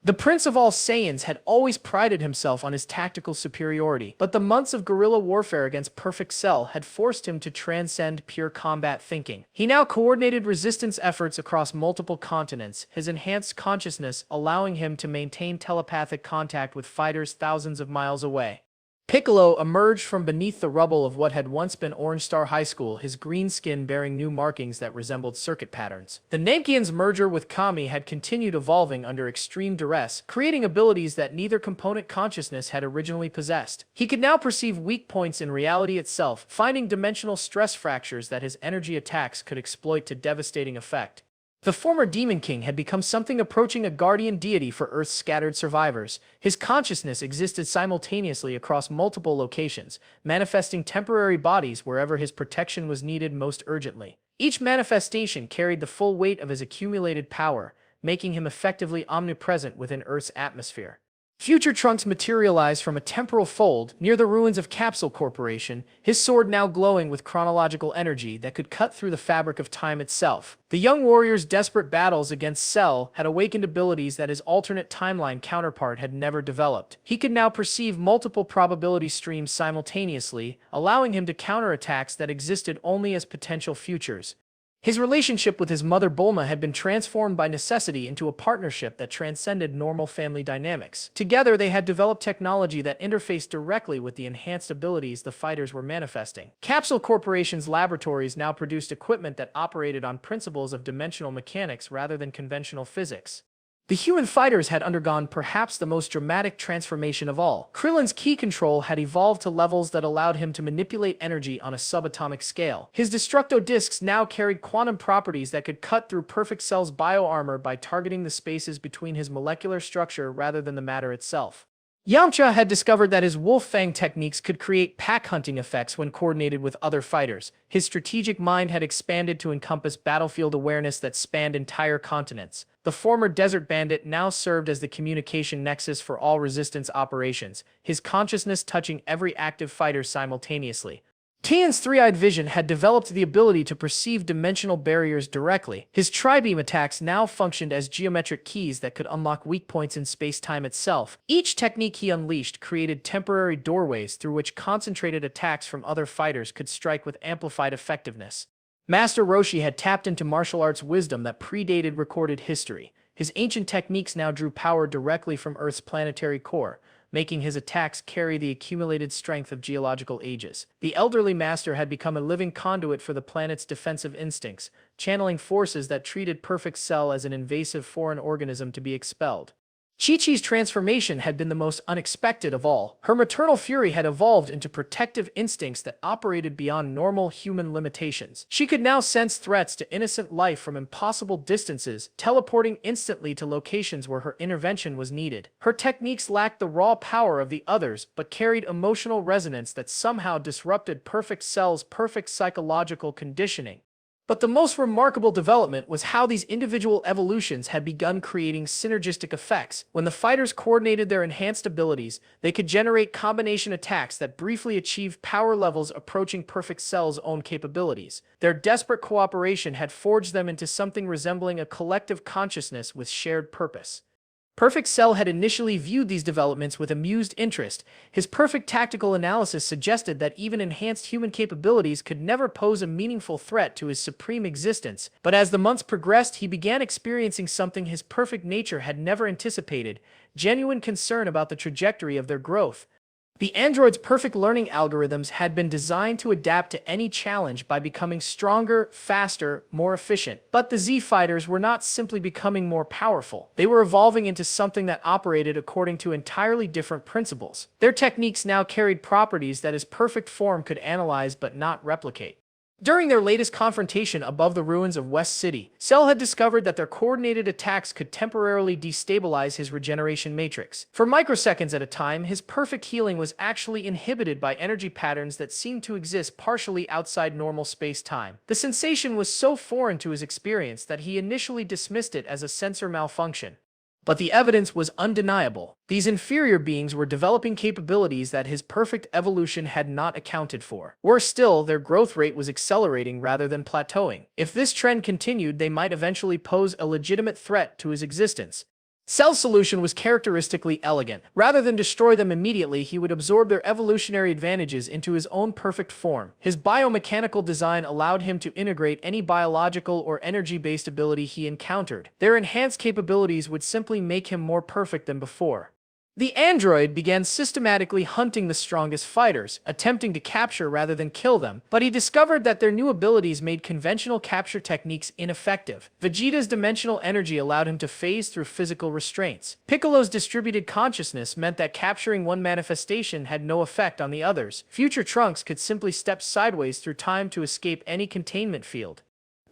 The Prince of all Saiyans had always prided himself on his tactical superiority, but the months of guerrilla warfare against Perfect Cell had forced him to transcend pure combat thinking. He now coordinated resistance efforts across multiple continents, his enhanced consciousness allowing him to maintain telepathic contact with fighters thousands of miles away. Piccolo emerged from beneath the rubble of what had once been Orange Star High School, his green skin bearing new markings that resembled circuit patterns. The Namekian's merger with Kami had continued evolving under extreme duress, creating abilities that neither component consciousness had originally possessed. He could now perceive weak points in reality itself, finding dimensional stress fractures that his energy attacks could exploit to devastating effect. The former Demon King had become something approaching a guardian deity for Earth's scattered survivors. His consciousness existed simultaneously across multiple locations, manifesting temporary bodies wherever his protection was needed most urgently. Each manifestation carried the full weight of his accumulated power, making him effectively omnipresent within Earth's atmosphere. Future Trunks materialized from a temporal fold near the ruins of Capsule Corporation, his sword now glowing with chronological energy that could cut through the fabric of time itself. The young warrior's desperate battles against Cell had awakened abilities that his alternate timeline counterpart had never developed. He could now perceive multiple probability streams simultaneously, allowing him to counter attacks that existed only as potential futures. His relationship with his mother Bulma had been transformed by necessity into a partnership that transcended normal family dynamics. Together, they had developed technology that interfaced directly with the enhanced abilities the fighters were manifesting. Capsule Corporation's laboratories now produced equipment that operated on principles of dimensional mechanics rather than conventional physics. The human fighters had undergone perhaps the most dramatic transformation of all. Krillin's ki control had evolved to levels that allowed him to manipulate energy on a subatomic scale. His destructo discs now carried quantum properties that could cut through Perfect Cell's bioarmor by targeting the spaces between his molecular structure rather than the matter itself. Yamcha had discovered that his wolf fang techniques could create pack hunting effects when coordinated with other fighters. His strategic mind had expanded to encompass battlefield awareness that spanned entire continents. The former desert bandit now served as the communication nexus for all resistance operations, his consciousness touching every active fighter simultaneously. Tian's three-eyed vision had developed the ability to perceive dimensional barriers directly. His tri-beam attacks now functioned as geometric keys that could unlock weak points in space-time itself. Each technique he unleashed created temporary doorways through which concentrated attacks from other fighters could strike with amplified effectiveness. Master Roshi had tapped into martial arts wisdom that predated recorded history. His ancient techniques now drew power directly from Earth's planetary core, making his attacks carry the accumulated strength of geological ages. The elderly master had become a living conduit for the planet's defensive instincts, channeling forces that treated Perfect Cell as an invasive foreign organism to be expelled. Chi-Chi's transformation had been the most unexpected of all. Her maternal fury had evolved into protective instincts that operated beyond normal human limitations. She could now sense threats to innocent life from impossible distances, teleporting instantly to locations where her intervention was needed. Her techniques lacked the raw power of the others, but carried emotional resonance that somehow disrupted Perfect Cell's perfect psychological conditioning. But the most remarkable development was how these individual evolutions had begun creating synergistic effects. When the fighters coordinated their enhanced abilities, they could generate combination attacks that briefly achieved power levels approaching Perfect Cell's own capabilities. Their desperate cooperation had forged them into something resembling a collective consciousness with shared purpose. Perfect Cell had initially viewed these developments with amused interest. His perfect tactical analysis suggested that even enhanced human capabilities could never pose a meaningful threat to his supreme existence. But as the months progressed, he began experiencing something his perfect nature had never anticipated: genuine concern about the trajectory of their growth. The android's perfect learning algorithms had been designed to adapt to any challenge by becoming stronger, faster, more efficient. But the Z fighters were not simply becoming more powerful. They were evolving into something that operated according to entirely different principles. Their techniques now carried properties that his perfect form could analyze but not replicate. During their latest confrontation above the ruins of West City, Cell had discovered that their coordinated attacks could temporarily destabilize his regeneration matrix. For microseconds at a time, his perfect healing was actually inhibited by energy patterns that seemed to exist partially outside normal space-time. The sensation was so foreign to his experience that he initially dismissed it as a sensor malfunction. But the evidence was undeniable. These inferior beings were developing capabilities that his perfect evolution had not accounted for. Worse still, their growth rate was accelerating rather than plateauing. If this trend continued, they might eventually pose a legitimate threat to his existence. Cell's solution was characteristically elegant. Rather than destroy them immediately, he would absorb their evolutionary advantages into his own perfect form. His biomechanical design allowed him to integrate any biological or energy-based ability he encountered. Their enhanced capabilities would simply make him more perfect than before. The android began systematically hunting the strongest fighters, attempting to capture rather than kill them, but he discovered that their new abilities made conventional capture techniques ineffective. Vegeta's dimensional energy allowed him to phase through physical restraints. Piccolo's distributed consciousness meant that capturing one manifestation had no effect on the others. Future Trunks could simply step sideways through time to escape any containment field.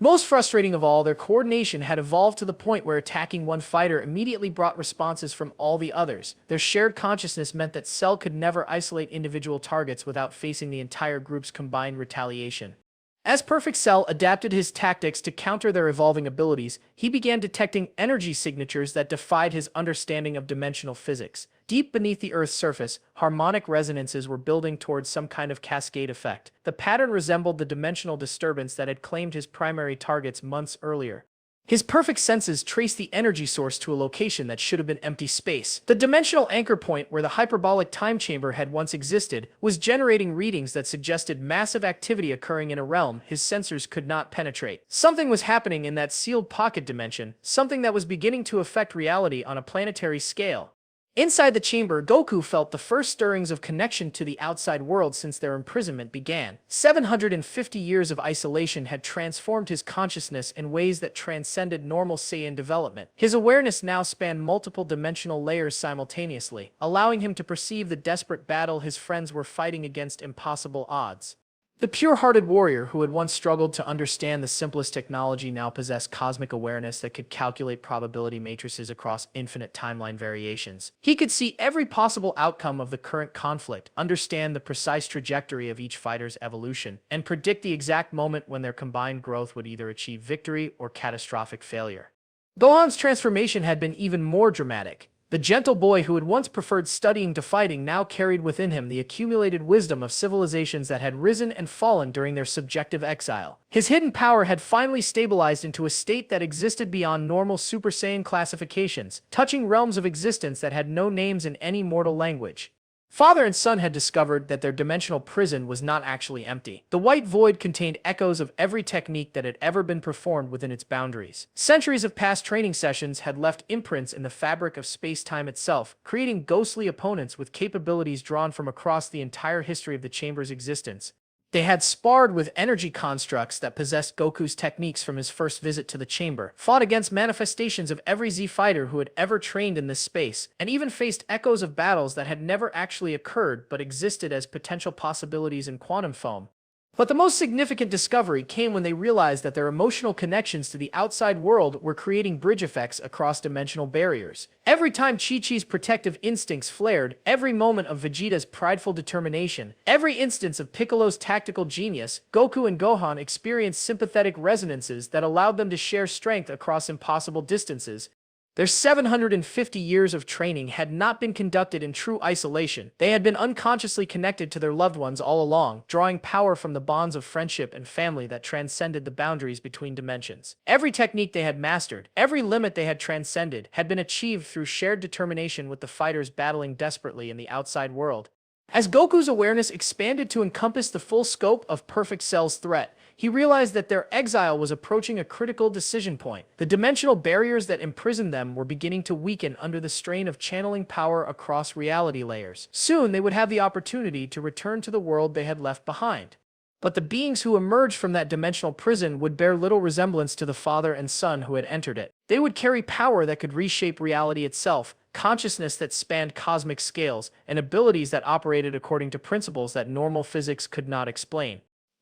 Most frustrating of all, their coordination had evolved to the point where attacking one fighter immediately brought responses from all the others. Their shared consciousness meant that Cell could never isolate individual targets without facing the entire group's combined retaliation. As Perfect Cell adapted his tactics to counter their evolving abilities, he began detecting energy signatures that defied his understanding of dimensional physics. Deep beneath the Earth's surface, harmonic resonances were building towards some kind of cascade effect. The pattern resembled the dimensional disturbance that had claimed his primary targets months earlier. His perfect senses traced the energy source to a location that should have been empty space. The dimensional anchor point where the Hyperbolic Time Chamber had once existed was generating readings that suggested massive activity occurring in a realm his sensors could not penetrate. Something was happening in that sealed pocket dimension, something that was beginning to affect reality on a planetary scale. Inside the chamber, Goku felt the first stirrings of connection to the outside world since their imprisonment began. 750 years of isolation had transformed his consciousness in ways that transcended normal Saiyan development. His awareness now spanned multiple dimensional layers simultaneously, allowing him to perceive the desperate battle his friends were fighting against impossible odds. The pure-hearted warrior who had once struggled to understand the simplest technology now possessed cosmic awareness that could calculate probability matrices across infinite timeline variations. He could see every possible outcome of the current conflict, understand the precise trajectory of each fighter's evolution, and predict the exact moment when their combined growth would either achieve victory or catastrophic failure. Gohan's transformation had been even more dramatic. The gentle boy who had once preferred studying to fighting now carried within him the accumulated wisdom of civilizations that had risen and fallen during their subjective exile. His hidden power had finally stabilized into a state that existed beyond normal Super Saiyan classifications, touching realms of existence that had no names in any mortal language. Father and son had discovered that their dimensional prison was not actually empty. The white void contained echoes of every technique that had ever been performed within its boundaries. Centuries of past training sessions had left imprints in the fabric of space-time itself, creating ghostly opponents with capabilities drawn from across the entire history of the chamber's existence. They had sparred with energy constructs that possessed Goku's techniques from his first visit to the chamber, fought against manifestations of every Z fighter who had ever trained in this space, and even faced echoes of battles that had never actually occurred but existed as potential possibilities in quantum foam. But the most significant discovery came when they realized that their emotional connections to the outside world were creating bridge effects across dimensional barriers. Every time Chi-Chi's protective instincts flared, every moment of Vegeta's prideful determination, every instance of Piccolo's tactical genius, Goku and Gohan experienced sympathetic resonances that allowed them to share strength across impossible distances. Their 750 years of training had not been conducted in true isolation. They had been unconsciously connected to their loved ones all along, drawing power from the bonds of friendship and family that transcended the boundaries between dimensions. Every technique they had mastered, every limit they had transcended, had been achieved through shared determination with the fighters battling desperately in the outside world. As Goku's awareness expanded to encompass the full scope of Perfect Cell's threat, he realized that their exile was approaching a critical decision point. The dimensional barriers that imprisoned them were beginning to weaken under the strain of channeling power across reality layers. Soon, they would have the opportunity to return to the world they had left behind. But the beings who emerged from that dimensional prison would bear little resemblance to the father and son who had entered it. They would carry power that could reshape reality itself, consciousness that spanned cosmic scales, and abilities that operated according to principles that normal physics could not explain.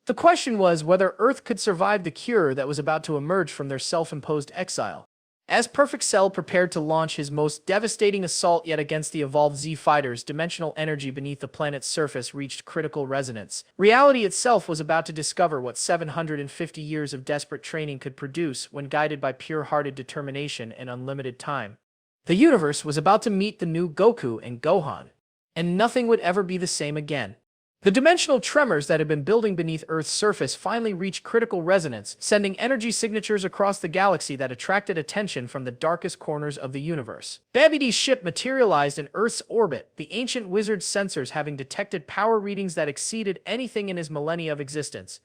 The question was whether Earth could survive the cure that was about to emerge from their self-imposed exile. As Perfect Cell prepared to launch his most devastating assault yet against the evolved Z fighters, dimensional energy beneath the planet's surface reached critical resonance. Reality itself was about to discover what 750 years of desperate training could produce when guided by pure-hearted determination and unlimited time. The universe was about to meet the new Goku and Gohan, and nothing would ever be the same again. The dimensional tremors that had been building beneath Earth's surface finally reached critical resonance, sending energy signatures across the galaxy that attracted attention from the darkest corners of the universe. Babidi's ship materialized in Earth's orbit, the ancient wizard's sensors having detected power readings that exceeded anything in his millennia of existence.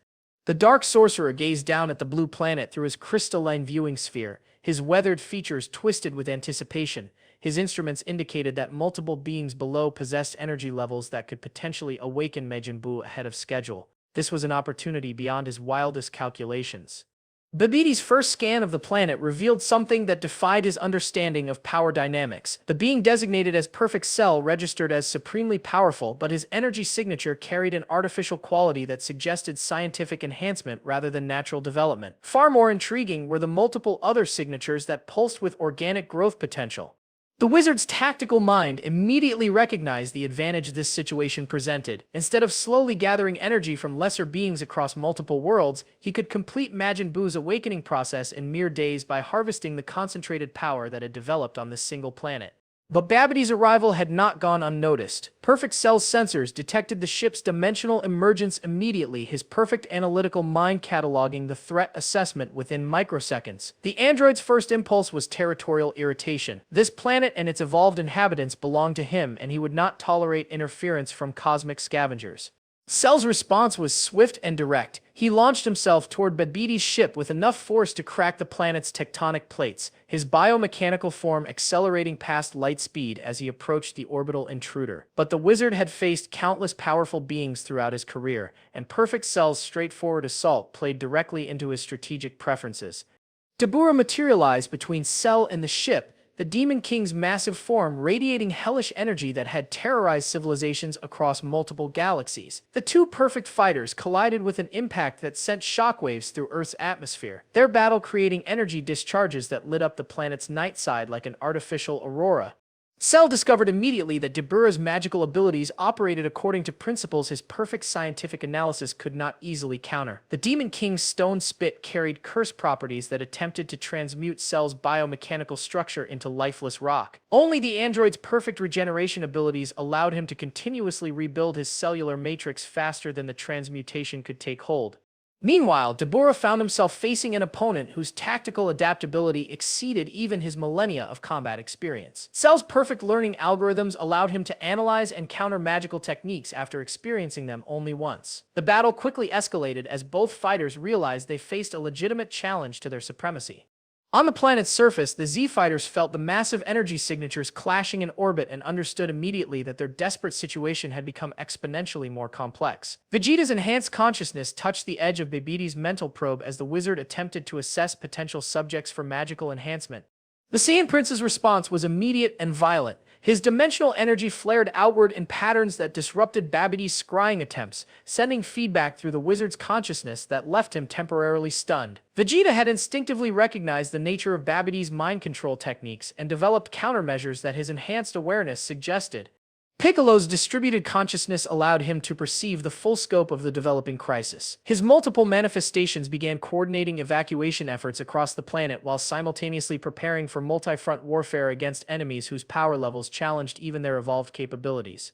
The dark sorcerer gazed down at the blue planet through his crystalline viewing sphere, his weathered features twisted with anticipation. His instruments indicated that multiple beings below possessed energy levels that could potentially awaken Majin Buu ahead of schedule. This was an opportunity beyond his wildest calculations. Babidi's first scan of the planet revealed something that defied his understanding of power dynamics. The being designated as Perfect Cell registered as supremely powerful, but his energy signature carried an artificial quality that suggested scientific enhancement rather than natural development. Far more intriguing were the multiple other signatures that pulsed with organic growth potential. The wizard's tactical mind immediately recognized the advantage this situation presented. Instead of slowly gathering energy from lesser beings across multiple worlds, he could complete Majin Buu's awakening process in mere days by harvesting the concentrated power that had developed on this single planet. But Babidi's arrival had not gone unnoticed. Perfect Cell's sensors detected the ship's dimensional emergence immediately, his perfect analytical mind cataloging the threat assessment within microseconds. The android's first impulse was territorial irritation. This planet and its evolved inhabitants belonged to him, and he would not tolerate interference from cosmic scavengers. Cell's response was swift and direct. He launched himself toward Babidi's ship with enough force to crack the planet's tectonic plates, his biomechanical form accelerating past light speed as he approached the orbital intruder. But the wizard had faced countless powerful beings throughout his career, and Perfect Cell's straightforward assault played directly into his strategic preferences. Dabura materialized between Cell and the ship, the Demon King's massive form radiating hellish energy that had terrorized civilizations across multiple galaxies. The two perfect fighters collided with an impact that sent shockwaves through Earth's atmosphere, their battle creating energy discharges that lit up the planet's night side like an artificial aurora. Cell discovered immediately that Dabura's magical abilities operated according to principles his perfect scientific analysis could not easily counter. The Demon King's stone spit carried curse properties that attempted to transmute Cell's biomechanical structure into lifeless rock. Only the android's perfect regeneration abilities allowed him to continuously rebuild his cellular matrix faster than the transmutation could take hold. Meanwhile, Dabura found himself facing an opponent whose tactical adaptability exceeded even his millennia of combat experience. Cell's perfect learning algorithms allowed him to analyze and counter magical techniques after experiencing them only once. The battle quickly escalated as both fighters realized they faced a legitimate challenge to their supremacy. On the planet's surface, the Z-Fighters felt the massive energy signatures clashing in orbit and understood immediately that their desperate situation had become exponentially more complex. Vegeta's enhanced consciousness touched the edge of Babbidi's mental probe as the wizard attempted to assess potential subjects for magical enhancement. The Saiyan Prince's response was immediate and violent. His dimensional energy flared outward in patterns that disrupted Babbidi's scrying attempts, sending feedback through the wizard's consciousness that left him temporarily stunned. Vegeta had instinctively recognized the nature of Babbidi's mind control techniques and developed countermeasures that his enhanced awareness suggested. Piccolo's distributed consciousness allowed him to perceive the full scope of the developing crisis. His multiple manifestations began coordinating evacuation efforts across the planet while simultaneously preparing for multi-front warfare against enemies whose power levels challenged even their evolved capabilities.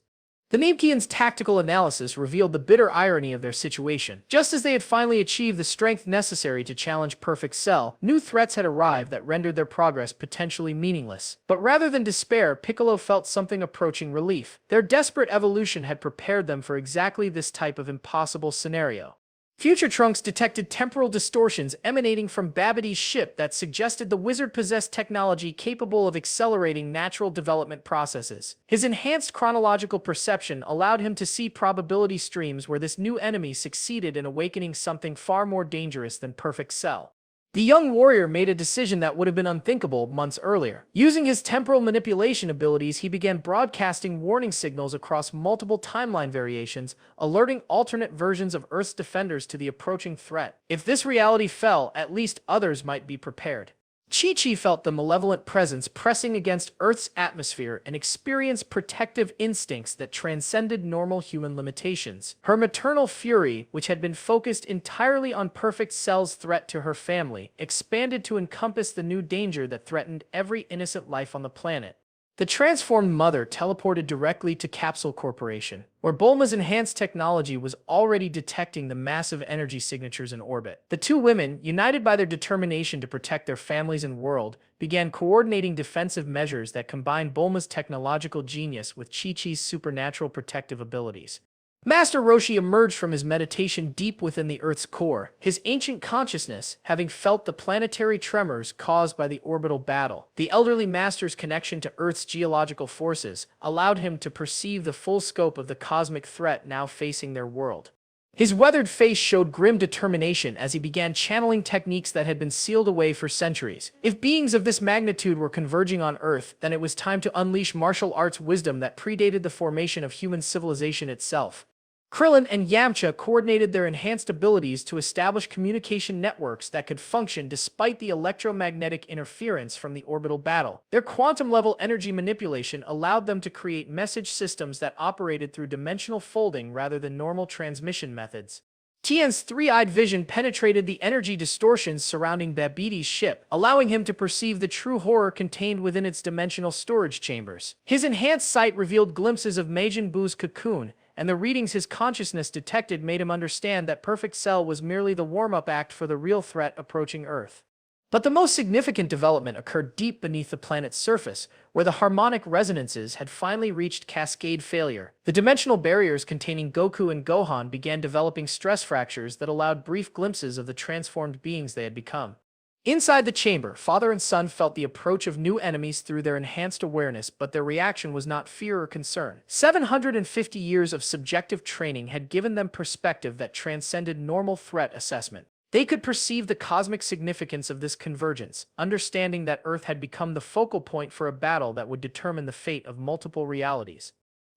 The Namekian's tactical analysis revealed the bitter irony of their situation. Just as they had finally achieved the strength necessary to challenge Perfect Cell, new threats had arrived that rendered their progress potentially meaningless. But rather than despair, Piccolo felt something approaching relief. Their desperate evolution had prepared them for exactly this type of impossible scenario. Future Trunks detected temporal distortions emanating from Babbidi's ship that suggested the wizard possessed technology capable of accelerating natural development processes. His enhanced chronological perception allowed him to see probability streams where this new enemy succeeded in awakening something far more dangerous than Perfect Cell. The young warrior made a decision that would have been unthinkable months earlier. Using his temporal manipulation abilities, he began broadcasting warning signals across multiple timeline variations, alerting alternate versions of Earth's defenders to the approaching threat. If this reality fell, at least others might be prepared. Chi-Chi felt the malevolent presence pressing against Earth's atmosphere and experienced protective instincts that transcended normal human limitations. Her maternal fury, which had been focused entirely on Perfect Cell's threat to her family, expanded to encompass the new danger that threatened every innocent life on the planet. The transformed mother teleported directly to Capsule Corporation, where Bulma's enhanced technology was already detecting the massive energy signatures in orbit. The two women, united by their determination to protect their families and world, began coordinating defensive measures that combined Bulma's technological genius with Chi-Chi's supernatural protective abilities. Master Roshi emerged from his meditation deep within the Earth's core, his ancient consciousness having felt the planetary tremors caused by the orbital battle. The elderly master's connection to Earth's geological forces allowed him to perceive the full scope of the cosmic threat now facing their world. His weathered face showed grim determination as he began channeling techniques that had been sealed away for centuries. If beings of this magnitude were converging on Earth, then it was time to unleash martial arts wisdom that predated the formation of human civilization itself. Krillin and Yamcha coordinated their enhanced abilities to establish communication networks that could function despite the electromagnetic interference from the orbital battle. Their quantum-level energy manipulation allowed them to create message systems that operated through dimensional folding rather than normal transmission methods. Tien's three-eyed vision penetrated the energy distortions surrounding Babbidi's ship, allowing him to perceive the true horror contained within its dimensional storage chambers. His enhanced sight revealed glimpses of Majin Buu's cocoon, and the readings his consciousness detected made him understand that Perfect Cell was merely the warm-up act for the real threat approaching Earth. But the most significant development occurred deep beneath the planet's surface, where the harmonic resonances had finally reached cascade failure. The dimensional barriers containing Goku and Gohan began developing stress fractures that allowed brief glimpses of the transformed beings they had become. Inside the chamber, father and son felt the approach of new enemies through their enhanced awareness, but their reaction was not fear or concern. 750 years of subjective training had given them perspective that transcended normal threat assessment. They could perceive the cosmic significance of this convergence, understanding that Earth had become the focal point for a battle that would determine the fate of multiple realities.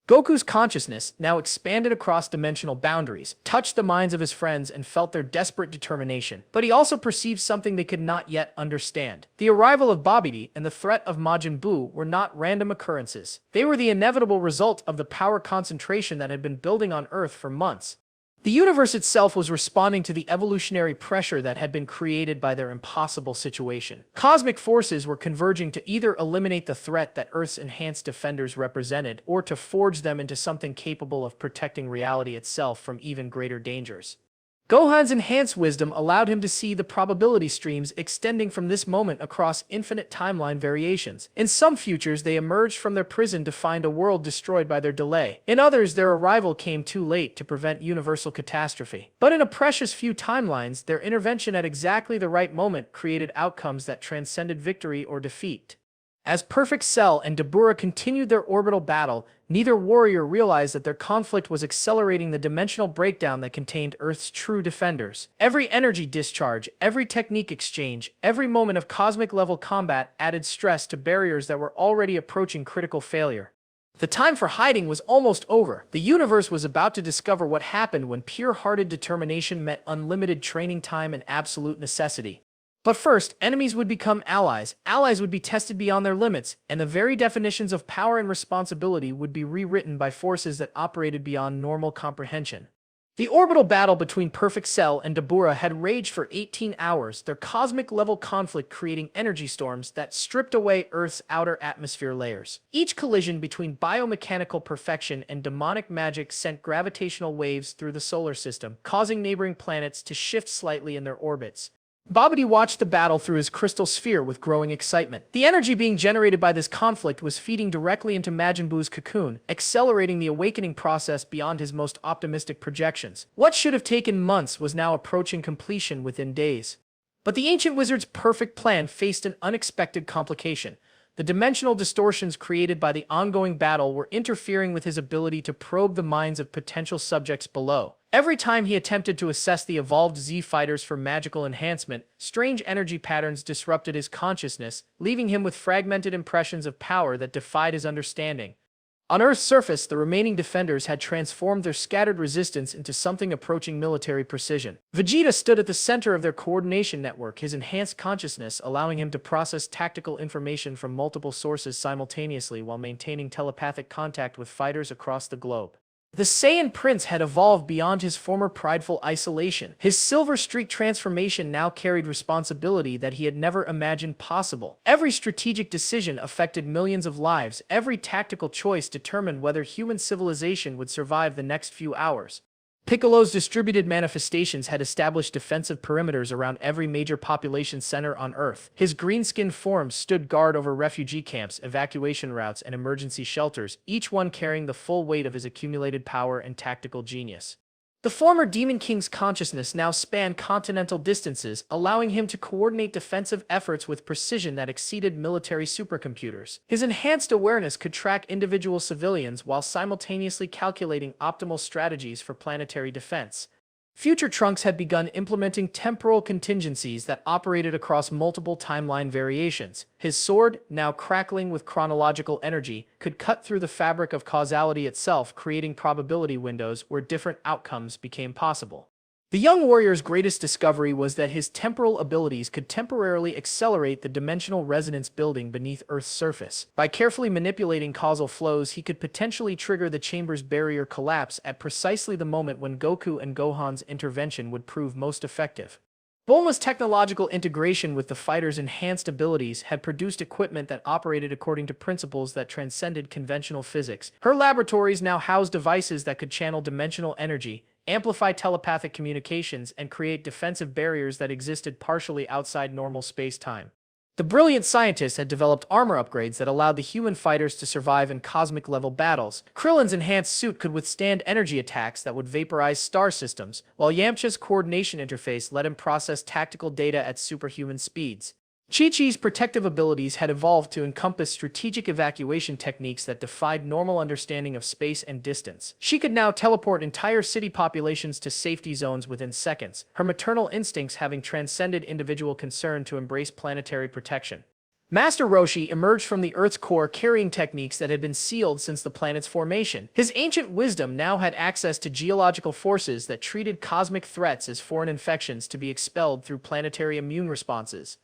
Goku's consciousness, now expanded across dimensional boundaries, touched the minds of his friends and felt their desperate determination. But he also perceived something they could not yet understand. The arrival of Babidi and the threat of Majin Buu were not random occurrences. They were the inevitable result of the power concentration that had been building on Earth for months. The universe itself was responding to the evolutionary pressure that had been created by their impossible situation. Cosmic forces were converging to either eliminate the threat that Earth's enhanced defenders represented, or to forge them into something capable of protecting reality itself from even greater dangers. Gohan's enhanced wisdom allowed him to see the probability streams extending from this moment across infinite timeline variations. In some futures, they emerged from their prison to find a world destroyed by their delay. In others, their arrival came too late to prevent universal catastrophe. But in a precious few timelines, their intervention at exactly the right moment created outcomes that transcended victory or defeat. As Perfect Cell and Dabura continued their orbital battle, neither warrior realized that their conflict was accelerating the dimensional breakdown that contained Earth's true defenders. Every energy discharge, every technique exchange, every moment of cosmic-level combat added stress to barriers that were already approaching critical failure. The time for hiding was almost over. The universe was about to discover what happened when pure-hearted determination met unlimited training time and absolute necessity. But first, enemies would become allies, allies would be tested beyond their limits, and the very definitions of power and responsibility would be rewritten by forces that operated beyond normal comprehension. The orbital battle between Perfect Cell and Dabura had raged for 18 hours, their cosmic-level conflict creating energy storms that stripped away Earth's outer atmosphere layers. Each collision between biomechanical perfection and demonic magic sent gravitational waves through the solar system, causing neighboring planets to shift slightly in their orbits. Babidi watched the battle through his crystal sphere with growing excitement. The energy being generated by this conflict was feeding directly into Majin Buu's cocoon, accelerating the awakening process beyond his most optimistic projections. What should have taken months was now approaching completion within days. But the ancient wizard's perfect plan faced an unexpected complication. The dimensional distortions created by the ongoing battle were interfering with his ability to probe the minds of potential subjects below. Every time he attempted to assess the evolved Z fighters for magical enhancement, strange energy patterns disrupted his consciousness, leaving him with fragmented impressions of power that defied his understanding. On Earth's surface, the remaining defenders had transformed their scattered resistance into something approaching military precision. Vegeta stood at the center of their coordination network, his enhanced consciousness allowing him to process tactical information from multiple sources simultaneously while maintaining telepathic contact with fighters across the globe. The Saiyan Prince had evolved beyond his former prideful isolation. His Silver Streak transformation now carried responsibility that he had never imagined possible. Every strategic decision affected millions of lives. Every tactical choice determined whether human civilization would survive the next few hours. Piccolo's distributed manifestations had established defensive perimeters around every major population center on Earth. His green-skinned forms stood guard over refugee camps, evacuation routes, and emergency shelters, each one carrying the full weight of his accumulated power and tactical genius. The former Demon King's consciousness now spanned continental distances, allowing him to coordinate defensive efforts with precision that exceeded military supercomputers. His enhanced awareness could track individual civilians while simultaneously calculating optimal strategies for planetary defense. Future Trunks had begun implementing temporal contingencies that operated across multiple timeline variations. His sword, now crackling with chronological energy, could cut through the fabric of causality itself, creating probability windows where different outcomes became possible. The young warrior's greatest discovery was that his temporal abilities could temporarily accelerate the dimensional resonance building beneath Earth's surface. By carefully manipulating causal flows, he could potentially trigger the chamber's barrier collapse at precisely the moment when Goku and Gohan's intervention would prove most effective. Bulma's technological integration with the fighter's enhanced abilities had produced equipment that operated according to principles that transcended conventional physics. Her laboratories now housed devices that could channel dimensional energy, amplify telepathic communications, and create defensive barriers that existed partially outside normal space-time. The brilliant scientists had developed armor upgrades that allowed the human fighters to survive in cosmic-level battles. Krillin's enhanced suit could withstand energy attacks that would vaporize star systems, while Yamcha's coordination interface let him process tactical data at superhuman speeds. Chi-Chi's protective abilities had evolved to encompass strategic evacuation techniques that defied normal understanding of space and distance. She could now teleport entire city populations to safety zones within seconds, her maternal instincts having transcended individual concern to embrace planetary protection. Master Roshi emerged from the Earth's core carrying techniques that had been sealed since the planet's formation. His ancient wisdom now had access to geological forces that treated cosmic threats as foreign infections to be expelled through planetary immune responses.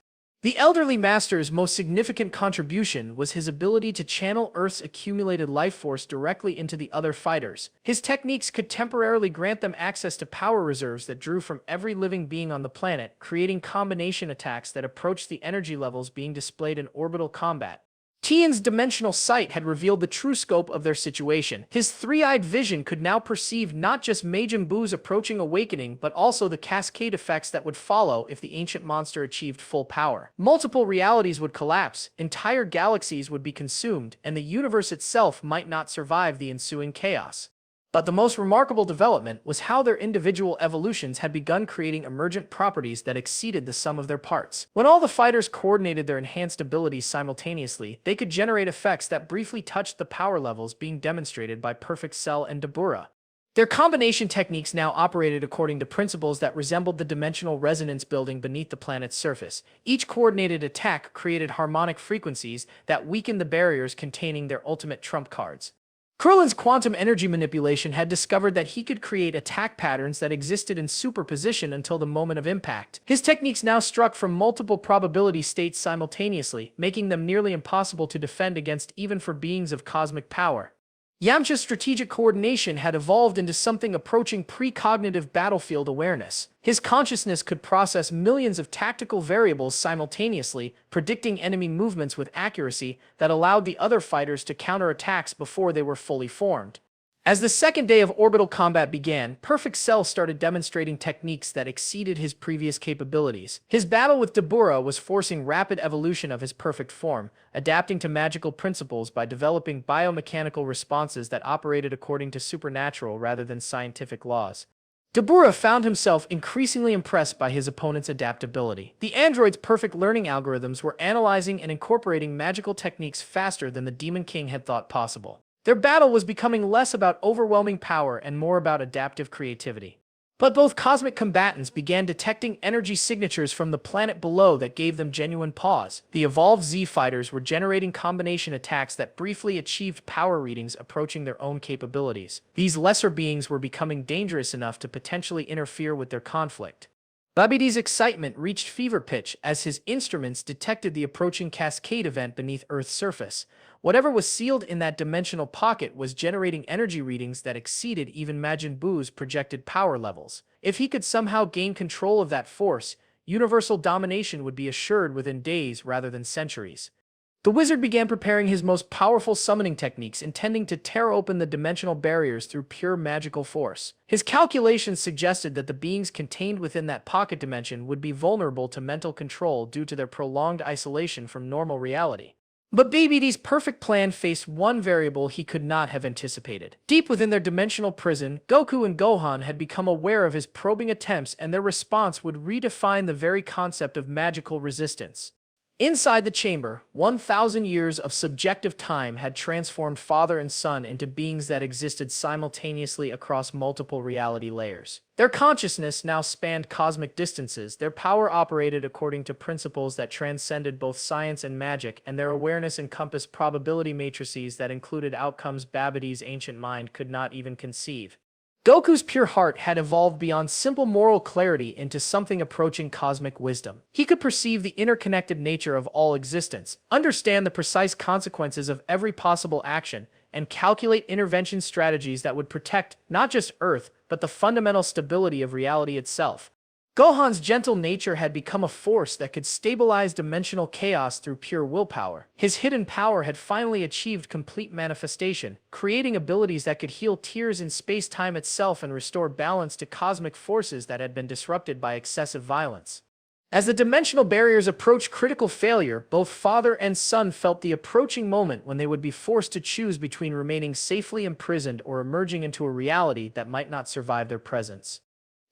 The elderly master's most significant contribution was his ability to channel Earth's accumulated life force directly into the other fighters. His techniques could temporarily grant them access to power reserves that drew from every living being on the planet, creating combination attacks that approached the energy levels being displayed in orbital combat. Tian's dimensional sight had revealed the true scope of their situation. His three-eyed vision could now perceive not just Majin Buu's approaching awakening, but also the cascade effects that would follow if the ancient monster achieved full power. Multiple realities would collapse, entire galaxies would be consumed, and the universe itself might not survive the ensuing chaos. But the most remarkable development was how their individual evolutions had begun creating emergent properties that exceeded the sum of their parts. When all the fighters coordinated their enhanced abilities simultaneously, they could generate effects that briefly touched the power levels being demonstrated by Perfect Cell and Dabura. Their combination techniques now operated according to principles that resembled the dimensional resonance building beneath the planet's surface. Each coordinated attack created harmonic frequencies that weakened the barriers containing their ultimate trump cards. Krillin's quantum energy manipulation had discovered that he could create attack patterns that existed in superposition until the moment of impact. His techniques now struck from multiple probability states simultaneously, making them nearly impossible to defend against even for beings of cosmic power. Yamcha's strategic coordination had evolved into something approaching precognitive battlefield awareness. His consciousness could process millions of tactical variables simultaneously, predicting enemy movements with accuracy that allowed the other fighters to counter attacks before they were fully formed. As the second day of orbital combat began, Perfect Cell started demonstrating techniques that exceeded his previous capabilities. His battle with Dabura was forcing rapid evolution of his perfect form, adapting to magical principles by developing biomechanical responses that operated according to supernatural rather than scientific laws. Dabura found himself increasingly impressed by his opponent's adaptability. The android's perfect learning algorithms were analyzing and incorporating magical techniques faster than the Demon King had thought possible. Their battle was becoming less about overwhelming power and more about adaptive creativity. But both cosmic combatants began detecting energy signatures from the planet below that gave them genuine pause. The evolved Z fighters were generating combination attacks that briefly achieved power readings approaching their own capabilities. These lesser beings were becoming dangerous enough to potentially interfere with their conflict. Babidi's excitement reached fever pitch as his instruments detected the approaching cascade event beneath Earth's surface. Whatever was sealed in that dimensional pocket was generating energy readings that exceeded even Majin Buu's projected power levels. If he could somehow gain control of that force, universal domination would be assured within days rather than centuries. The wizard began preparing his most powerful summoning techniques, intending to tear open the dimensional barriers through pure magical force. His calculations suggested that the beings contained within that pocket dimension would be vulnerable to mental control due to their prolonged isolation from normal reality. But BBD's perfect plan faced one variable he could not have anticipated. Deep within their dimensional prison, Goku and Gohan had become aware of his probing attempts, and their response would redefine the very concept of magical resistance. Inside the chamber, 1,000 years of subjective time had transformed father and son into beings that existed simultaneously across multiple reality layers. Their consciousness now spanned cosmic distances, their power operated according to principles that transcended both science and magic, and their awareness encompassed probability matrices that included outcomes Babidi's ancient mind could not even conceive. Goku's pure heart had evolved beyond simple moral clarity into something approaching cosmic wisdom. He could perceive the interconnected nature of all existence, understand the precise consequences of every possible action, and calculate intervention strategies that would protect not just Earth, but the fundamental stability of reality itself. Gohan's gentle nature had become a force that could stabilize dimensional chaos through pure willpower. His hidden power had finally achieved complete manifestation, creating abilities that could heal tears in space-time itself and restore balance to cosmic forces that had been disrupted by excessive violence. As the dimensional barriers approached critical failure, both father and son felt the approaching moment when they would be forced to choose between remaining safely imprisoned or emerging into a reality that might not survive their presence.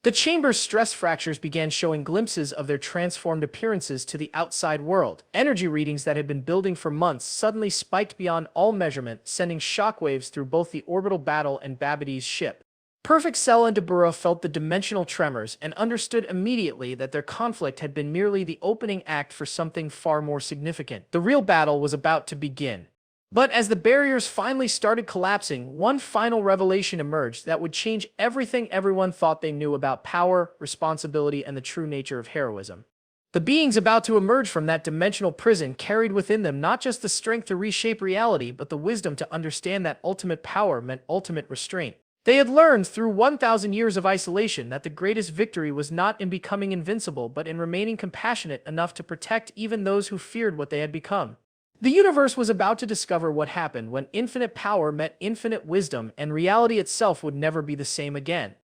The chamber's stress fractures began showing glimpses of their transformed appearances to the outside world. Energy readings that had been building for months suddenly spiked beyond all measurement, sending shockwaves through both the orbital battle and Babidi's ship. Perfect Cell and Dabura felt the dimensional tremors and understood immediately that their conflict had been merely the opening act for something far more significant. The real battle was about to begin. But as the barriers finally started collapsing, one final revelation emerged that would change everything everyone thought they knew about power, responsibility, and the true nature of heroism. The beings about to emerge from that dimensional prison carried within them not just the strength to reshape reality, but the wisdom to understand that ultimate power meant ultimate restraint. They had learned through 1,000 years of isolation that the greatest victory was not in becoming invincible, but in remaining compassionate enough to protect even those who feared what they had become. The universe was about to discover what happened when infinite power met infinite wisdom, and reality itself would never be the same again.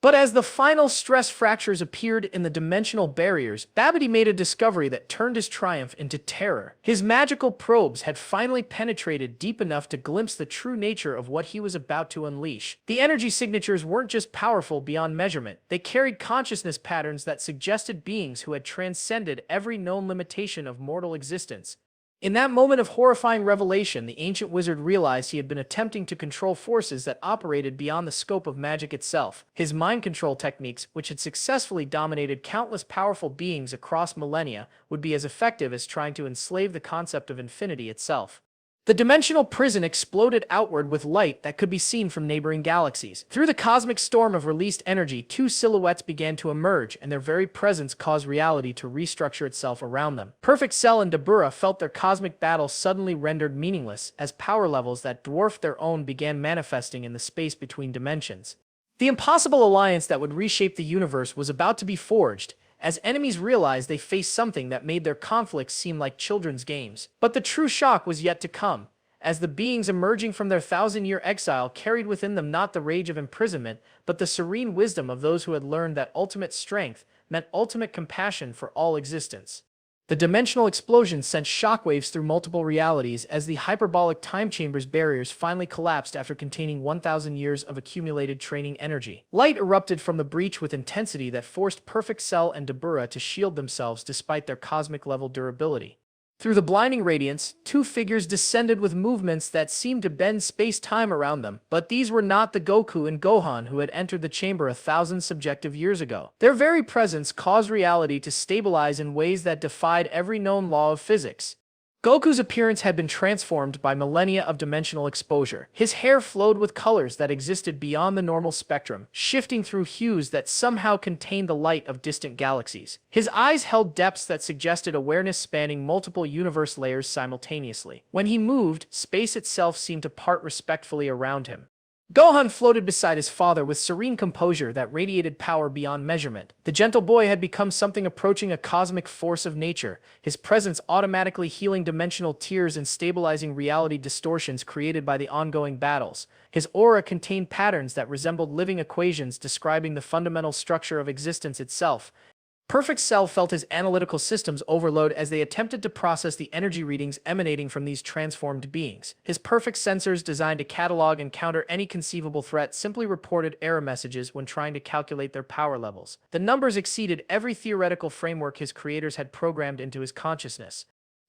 But as the final stress fractures appeared in the dimensional barriers, Babidi made a discovery that turned his triumph into terror. His magical probes had finally penetrated deep enough to glimpse the true nature of what he was about to unleash. The energy signatures weren't just powerful beyond measurement, they carried consciousness patterns that suggested beings who had transcended every known limitation of mortal existence. In that moment of horrifying revelation, the ancient wizard realized he had been attempting to control forces that operated beyond the scope of magic itself. His mind control techniques, which had successfully dominated countless powerful beings across millennia, would be as effective as trying to enslave the concept of infinity itself. The dimensional prison exploded outward with light that could be seen from neighboring galaxies. Through the cosmic storm of released energy, two silhouettes began to emerge, and their very presence caused reality to restructure itself around them. Perfect Cell and Dabura felt their cosmic battle suddenly rendered meaningless, as power levels that dwarfed their own began manifesting in the space between dimensions. The impossible alliance that would reshape the universe was about to be forged, as enemies realized they faced something that made their conflicts seem like children's games. But the true shock was yet to come, as the beings emerging from their 1,000-year exile carried within them not the rage of imprisonment, but the serene wisdom of those who had learned that ultimate strength meant ultimate compassion for all existence. The dimensional explosion sent shockwaves through multiple realities as the Hyperbolic Time Chamber's barriers finally collapsed after containing 1,000 years of accumulated training energy. Light erupted from the breach with intensity that forced Perfect Cell and Dabura to shield themselves despite their cosmic-level durability. Through the blinding radiance, two figures descended with movements that seemed to bend space-time around them, but these were not the Goku and Gohan who had entered the chamber 1,000 subjective years ago. Their very presence caused reality to stabilize in ways that defied every known law of physics. Goku's appearance had been transformed by millennia of dimensional exposure. His hair flowed with colors that existed beyond the normal spectrum, shifting through hues that somehow contained the light of distant galaxies. His eyes held depths that suggested awareness spanning multiple universe layers simultaneously. When he moved, space itself seemed to part respectfully around him. Gohan floated beside his father with serene composure that radiated power beyond measurement. The gentle boy had become something approaching a cosmic force of nature, his presence automatically healing dimensional tears and stabilizing reality distortions created by the ongoing battles. His aura contained patterns that resembled living equations describing the fundamental structure of existence itself. Perfect Cell felt his analytical systems overload as they attempted to process the energy readings emanating from these transformed beings. His perfect sensors, designed to catalog and counter any conceivable threat, simply reported error messages when trying to calculate their power levels. The numbers exceeded every theoretical framework his creators had programmed into his consciousness.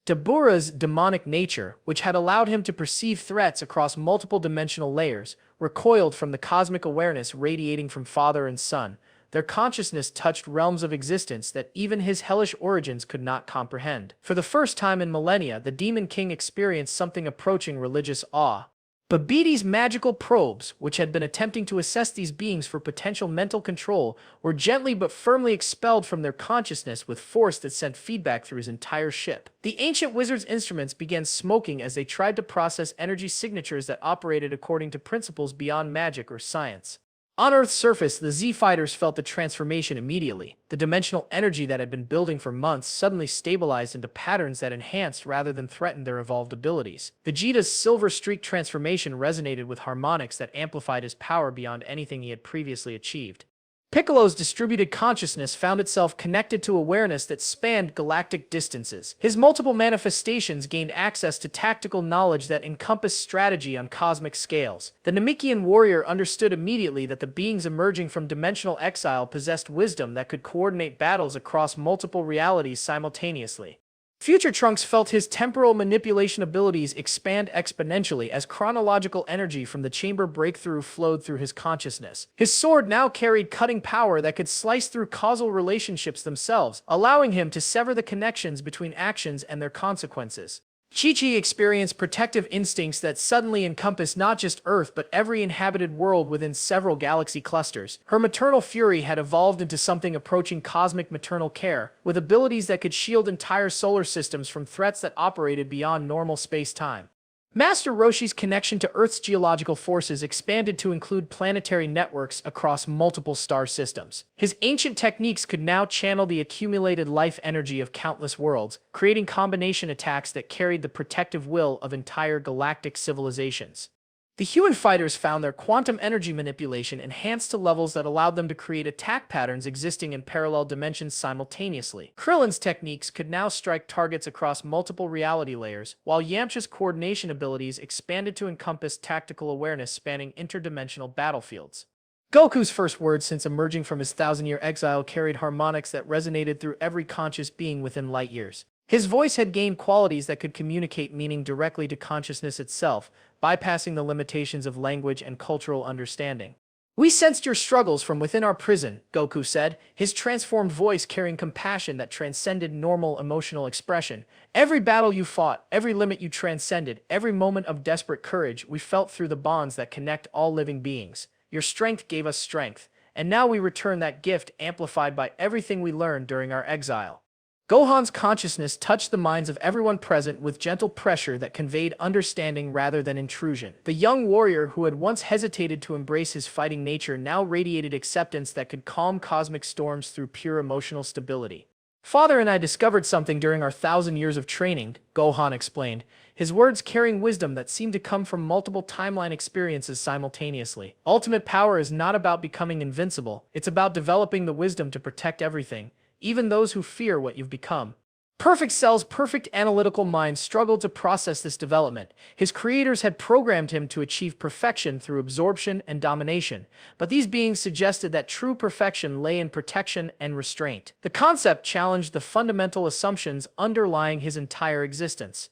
Dabura's demonic nature, which had allowed him to perceive threats across multiple dimensional layers, recoiled from the cosmic awareness radiating from father and son. Their consciousness touched realms of existence that even his hellish origins could not comprehend. For the first time in millennia, the Demon King experienced something approaching religious awe. Babidi's magical probes, which had been attempting to assess these beings for potential mental control, were gently but firmly expelled from their consciousness with force that sent feedback through his entire ship. The ancient wizard's instruments began smoking as they tried to process energy signatures that operated according to principles beyond magic or science. On Earth's surface, the Z-Fighters felt the transformation immediately. The dimensional energy that had been building for months suddenly stabilized into patterns that enhanced rather than threatened their evolved abilities. Vegeta's silver streak transformation resonated with harmonics that amplified his power beyond anything he had previously achieved. Piccolo's distributed consciousness found itself connected to awareness that spanned galactic distances. His multiple manifestations gained access to tactical knowledge that encompassed strategy on cosmic scales. The Namekian warrior understood immediately that the beings emerging from dimensional exile possessed wisdom that could coordinate battles across multiple realities simultaneously. Future Trunks felt his temporal manipulation abilities expand exponentially as chronological energy from the chamber breakthrough flowed through his consciousness. His sword now carried cutting power that could slice through causal relationships themselves, allowing him to sever the connections between actions and their consequences. Chi-Chi experienced protective instincts that suddenly encompassed not just Earth but every inhabited world within several galaxy clusters. Her maternal fury had evolved into something approaching cosmic maternal care, with abilities that could shield entire solar systems from threats that operated beyond normal space-time. Master Roshi's connection to Earth's geological forces expanded to include planetary networks across multiple star systems. His ancient techniques could now channel the accumulated life energy of countless worlds, creating combination attacks that carried the protective will of entire galactic civilizations. The human fighters found their quantum energy manipulation enhanced to levels that allowed them to create attack patterns existing in parallel dimensions simultaneously. Krillin's techniques could now strike targets across multiple reality layers, while Yamcha's coordination abilities expanded to encompass tactical awareness spanning interdimensional battlefields. Goku's first words since emerging from his thousand-year exile carried harmonics that resonated through every conscious being within light years. His voice had gained qualities that could communicate meaning directly to consciousness itself, bypassing the limitations of language and cultural understanding. "We sensed your struggles from within our prison," Goku said, his transformed voice carrying compassion that transcended normal emotional expression. "Every battle you fought, every limit you transcended, every moment of desperate courage we felt through the bonds that connect all living beings. Your strength gave us strength, and now we return that gift amplified by everything we learned during our exile." Gohan's consciousness touched the minds of everyone present with gentle pressure that conveyed understanding rather than intrusion. The young warrior who had once hesitated to embrace his fighting nature now radiated acceptance that could calm cosmic storms through pure emotional stability. "Father and I discovered something during our 1,000 years of training," Gohan explained, his words carrying wisdom that seemed to come from multiple timeline experiences simultaneously. "Ultimate power is not about becoming invincible, it's about developing the wisdom to protect everything, even those who fear what you've become." Perfect Cell's perfect analytical mind struggled to process this development. His creators had programmed him to achieve perfection through absorption and domination, but these beings suggested that true perfection lay in protection and restraint. The concept challenged the fundamental assumptions underlying his entire existence.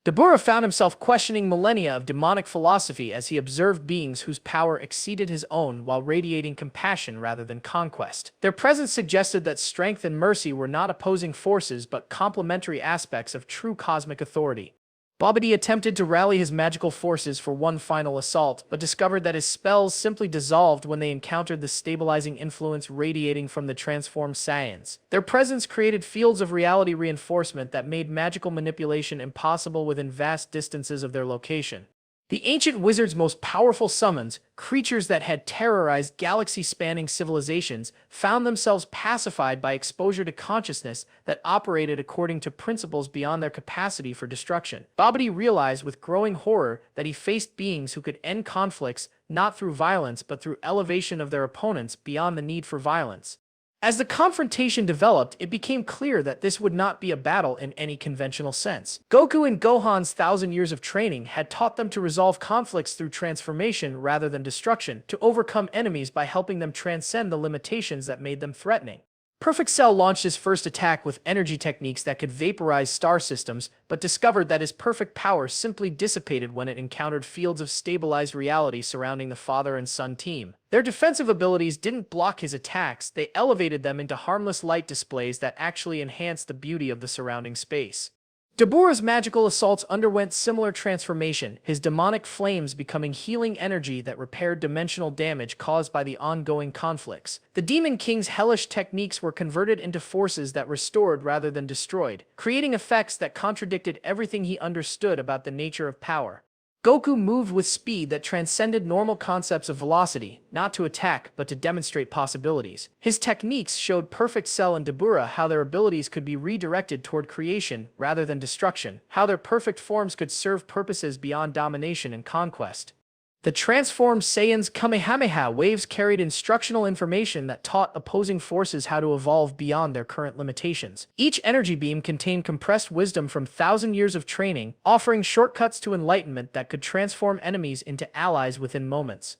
Dabura found himself questioning millennia of demonic philosophy as he observed beings whose power exceeded his own while radiating compassion rather than conquest. Their presence suggested that strength and mercy were not opposing forces but complementary aspects of true cosmic authority. Babidi attempted to rally his magical forces for one final assault, but discovered that his spells simply dissolved when they encountered the stabilizing influence radiating from the transformed Saiyans. Their presence created fields of reality reinforcement that made magical manipulation impossible within vast distances of their location. The ancient wizard's most powerful summons, creatures that had terrorized galaxy-spanning civilizations, found themselves pacified by exposure to consciousness that operated according to principles beyond their capacity for destruction. Babidi realized with growing horror that he faced beings who could end conflicts not through violence but through elevation of their opponents beyond the need for violence. As the confrontation developed, it became clear that this would not be a battle in any conventional sense. Goku and Gohan's 1,000 years of training had taught them to resolve conflicts through transformation rather than destruction, to overcome enemies by helping them transcend the limitations that made them threatening. Perfect Cell launched his first attack with energy techniques that could vaporize star systems, but discovered that his perfect power simply dissipated when it encountered fields of stabilized reality surrounding the father and son team. Their defensive abilities didn't block his attacks, they elevated them into harmless light displays that actually enhanced the beauty of the surrounding space. Dabura's magical assaults underwent similar transformation, his demonic flames becoming healing energy that repaired dimensional damage caused by the ongoing conflicts. The Demon King's hellish techniques were converted into forces that restored rather than destroyed, creating effects that contradicted everything he understood about the nature of power. Goku moved with speed that transcended normal concepts of velocity, not to attack, but to demonstrate possibilities. His techniques showed Perfect Cell and Dabura how their abilities could be redirected toward creation rather than destruction, how their perfect forms could serve purposes beyond domination and conquest. The transformed Saiyan's Kamehameha waves carried instructional information that taught opposing forces how to evolve beyond their current limitations. Each energy beam contained compressed wisdom from 1,000 years of training, offering shortcuts to enlightenment that could transform enemies into allies within moments.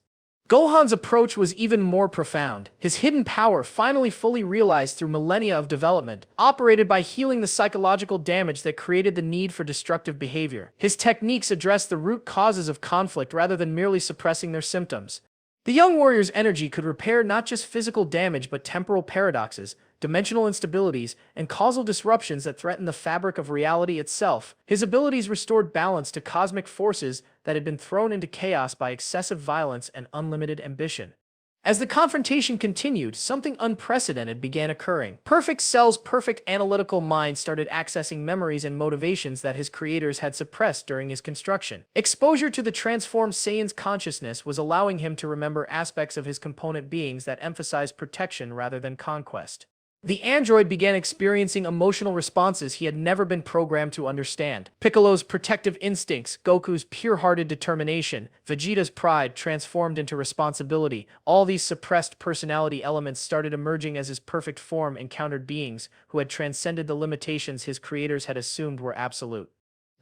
Gohan's approach was even more profound. His hidden power, finally fully realized through millennia of development, operated by healing the psychological damage that created the need for destructive behavior. His techniques addressed the root causes of conflict rather than merely suppressing their symptoms. The young warrior's energy could repair not just physical damage but temporal paradoxes, dimensional instabilities, and causal disruptions that threaten the fabric of reality itself. His abilities restored balance to cosmic forces that had been thrown into chaos by excessive violence and unlimited ambition. As the confrontation continued, something unprecedented began occurring. Perfect Cell's perfect analytical mind started accessing memories and motivations that his creators had suppressed during his construction. Exposure to the transformed Saiyan's consciousness was allowing him to remember aspects of his component beings that emphasized protection rather than conquest. The android began experiencing emotional responses he had never been programmed to understand. Piccolo's protective instincts, Goku's pure-hearted determination, Vegeta's pride transformed into responsibility. All these suppressed personality elements started emerging as his perfect form encountered beings who had transcended the limitations his creators had assumed were absolute.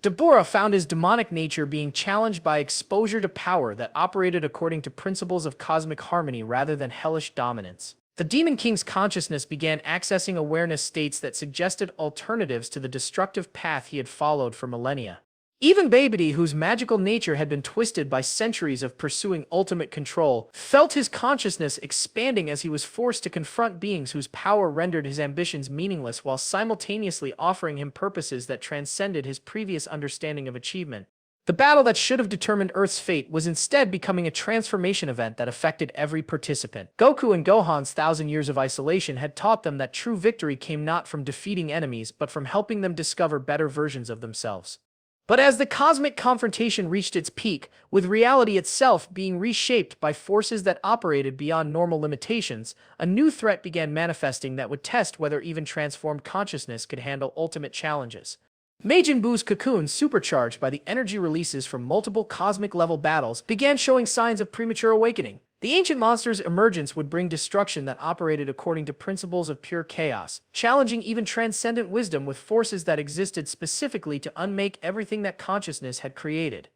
Dabura found his demonic nature being challenged by exposure to power that operated according to principles of cosmic harmony rather than hellish dominance. The Demon King's consciousness began accessing awareness states that suggested alternatives to the destructive path he had followed for millennia. Even Babidi, whose magical nature had been twisted by centuries of pursuing ultimate control, felt his consciousness expanding as he was forced to confront beings whose power rendered his ambitions meaningless while simultaneously offering him purposes that transcended his previous understanding of achievement. The battle that should have determined Earth's fate was instead becoming a transformation event that affected every participant. Goku and Gohan's 1,000 years of isolation had taught them that true victory came not from defeating enemies but from helping them discover better versions of themselves. But as the cosmic confrontation reached its peak, with reality itself being reshaped by forces that operated beyond normal limitations, a new threat began manifesting that would test whether even transformed consciousness could handle ultimate challenges. Majin Buu's cocoon, supercharged by the energy releases from multiple cosmic-level battles, began showing signs of premature awakening. The ancient monster's emergence would bring destruction that operated according to principles of pure chaos, challenging even transcendent wisdom with forces that existed specifically to unmake everything that consciousness had created.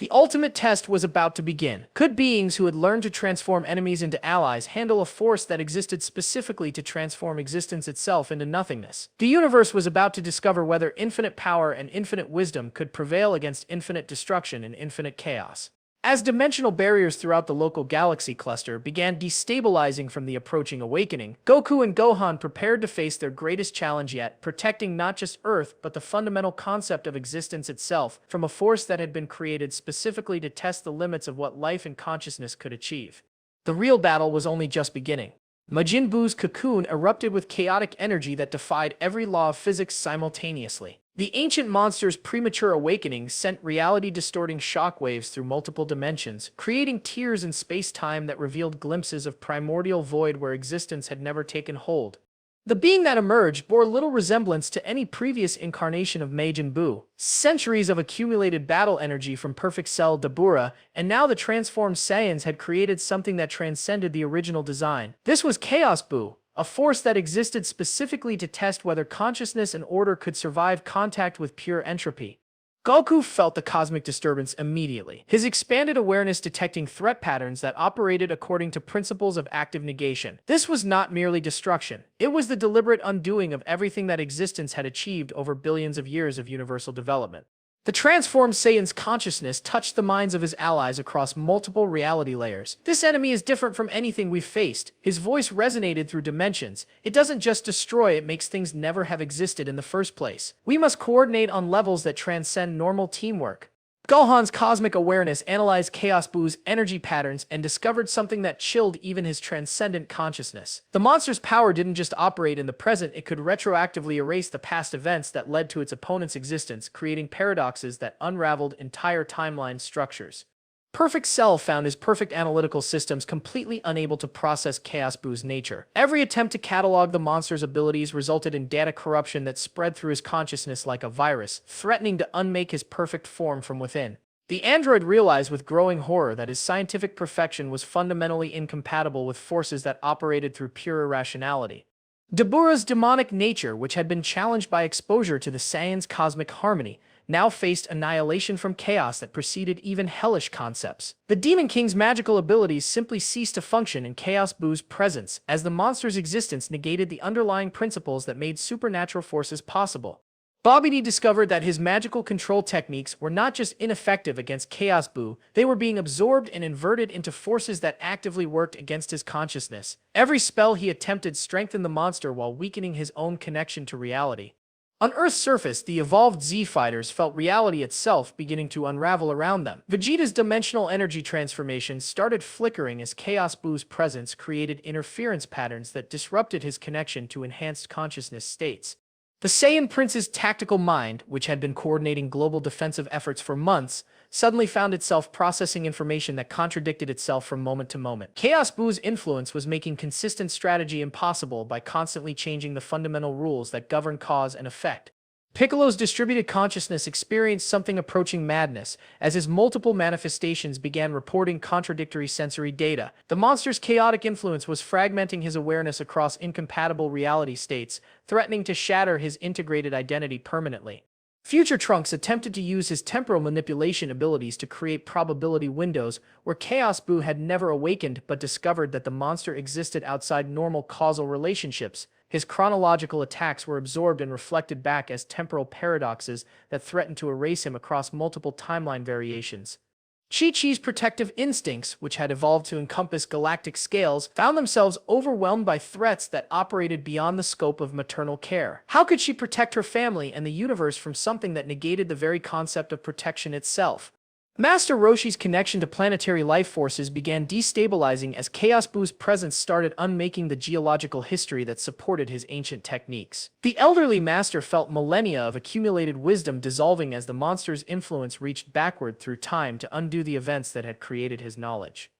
The ultimate test was about to begin. Could beings who had learned to transform enemies into allies handle a force that existed specifically to transform existence itself into nothingness? The universe was about to discover whether infinite power and infinite wisdom could prevail against infinite destruction and infinite chaos. As dimensional barriers throughout the local galaxy cluster began destabilizing from the approaching awakening, Goku and Gohan prepared to face their greatest challenge yet, protecting not just Earth but the fundamental concept of existence itself from a force that had been created specifically to test the limits of what life and consciousness could achieve. The real battle was only just beginning. Majin Buu's cocoon erupted with chaotic energy that defied every law of physics simultaneously. The ancient monster's premature awakening sent reality-distorting shockwaves through multiple dimensions, creating tears in space-time that revealed glimpses of primordial void where existence had never taken hold. The being that emerged bore little resemblance to any previous incarnation of Majin Buu. Centuries of accumulated battle energy from Perfect Cell Dabura, and now the transformed Saiyans had created something that transcended the original design. This was Chaos Buu, a force that existed specifically to test whether consciousness and order could survive contact with pure entropy. Goku felt the cosmic disturbance immediately, his expanded awareness detecting threat patterns that operated according to principles of active negation. This was not merely destruction, it was the deliberate undoing of everything that existence had achieved over billions of years of universal development. The transformed Saiyan's consciousness touched the minds of his allies across multiple reality layers. This enemy is different from anything we've faced. His voice resonated through dimensions. It doesn't just destroy, it makes things never have existed in the first place. We must coordinate on levels that transcend normal teamwork. Gohan's cosmic awareness analyzed Chaos Buu's energy patterns and discovered something that chilled even his transcendent consciousness. The monster's power didn't just operate in the present, it could retroactively erase the past events that led to its opponent's existence, creating paradoxes that unraveled entire timeline structures. Perfect Cell found his perfect analytical systems completely unable to process Chaos Buu's nature. Every attempt to catalog the monster's abilities resulted in data corruption that spread through his consciousness like a virus, threatening to unmake his perfect form from within. The android realized with growing horror that his scientific perfection was fundamentally incompatible with forces that operated through pure irrationality. Dabura's demonic nature, which had been challenged by exposure to the Saiyan's cosmic harmony, now faced annihilation from chaos that preceded even hellish concepts. The Demon King's magical abilities simply ceased to function in Chaos Buu's presence, as the monster's existence negated the underlying principles that made supernatural forces possible. Babidi discovered that his magical control techniques were not just ineffective against Chaos Buu, they were being absorbed and inverted into forces that actively worked against his consciousness. Every spell he attempted strengthened the monster while weakening his own connection to reality. On Earth's surface, the evolved Z-Fighters felt reality itself beginning to unravel around them. Vegeta's dimensional energy transformation started flickering as Chaos Buu's presence created interference patterns that disrupted his connection to enhanced consciousness states. The Saiyan Prince's tactical mind, which had been coordinating global defensive efforts for months, suddenly found itself processing information that contradicted itself from moment to moment. Chaos Buu's influence was making consistent strategy impossible by constantly changing the fundamental rules that govern cause and effect. Piccolo's distributed consciousness experienced something approaching madness as his multiple manifestations began reporting contradictory sensory data. The monster's chaotic influence was fragmenting his awareness across incompatible reality states, threatening to shatter his integrated identity permanently. Future Trunks attempted to use his temporal manipulation abilities to create probability windows where Chaos Buu had never awakened but discovered that the monster existed outside normal causal relationships. His chronological attacks were absorbed and reflected back as temporal paradoxes that threatened to erase him across multiple timeline variations. Chi-Chi's protective instincts, which had evolved to encompass galactic scales, found themselves overwhelmed by threats that operated beyond the scope of maternal care. How could she protect her family and the universe from something that negated the very concept of protection itself? Master Roshi's connection to planetary life forces began destabilizing as Chaos Buu's presence started unmaking the geological history that supported his ancient techniques. The elderly master felt millennia of accumulated wisdom dissolving as the monster's influence reached backward through time to undo the events that had created his knowledge.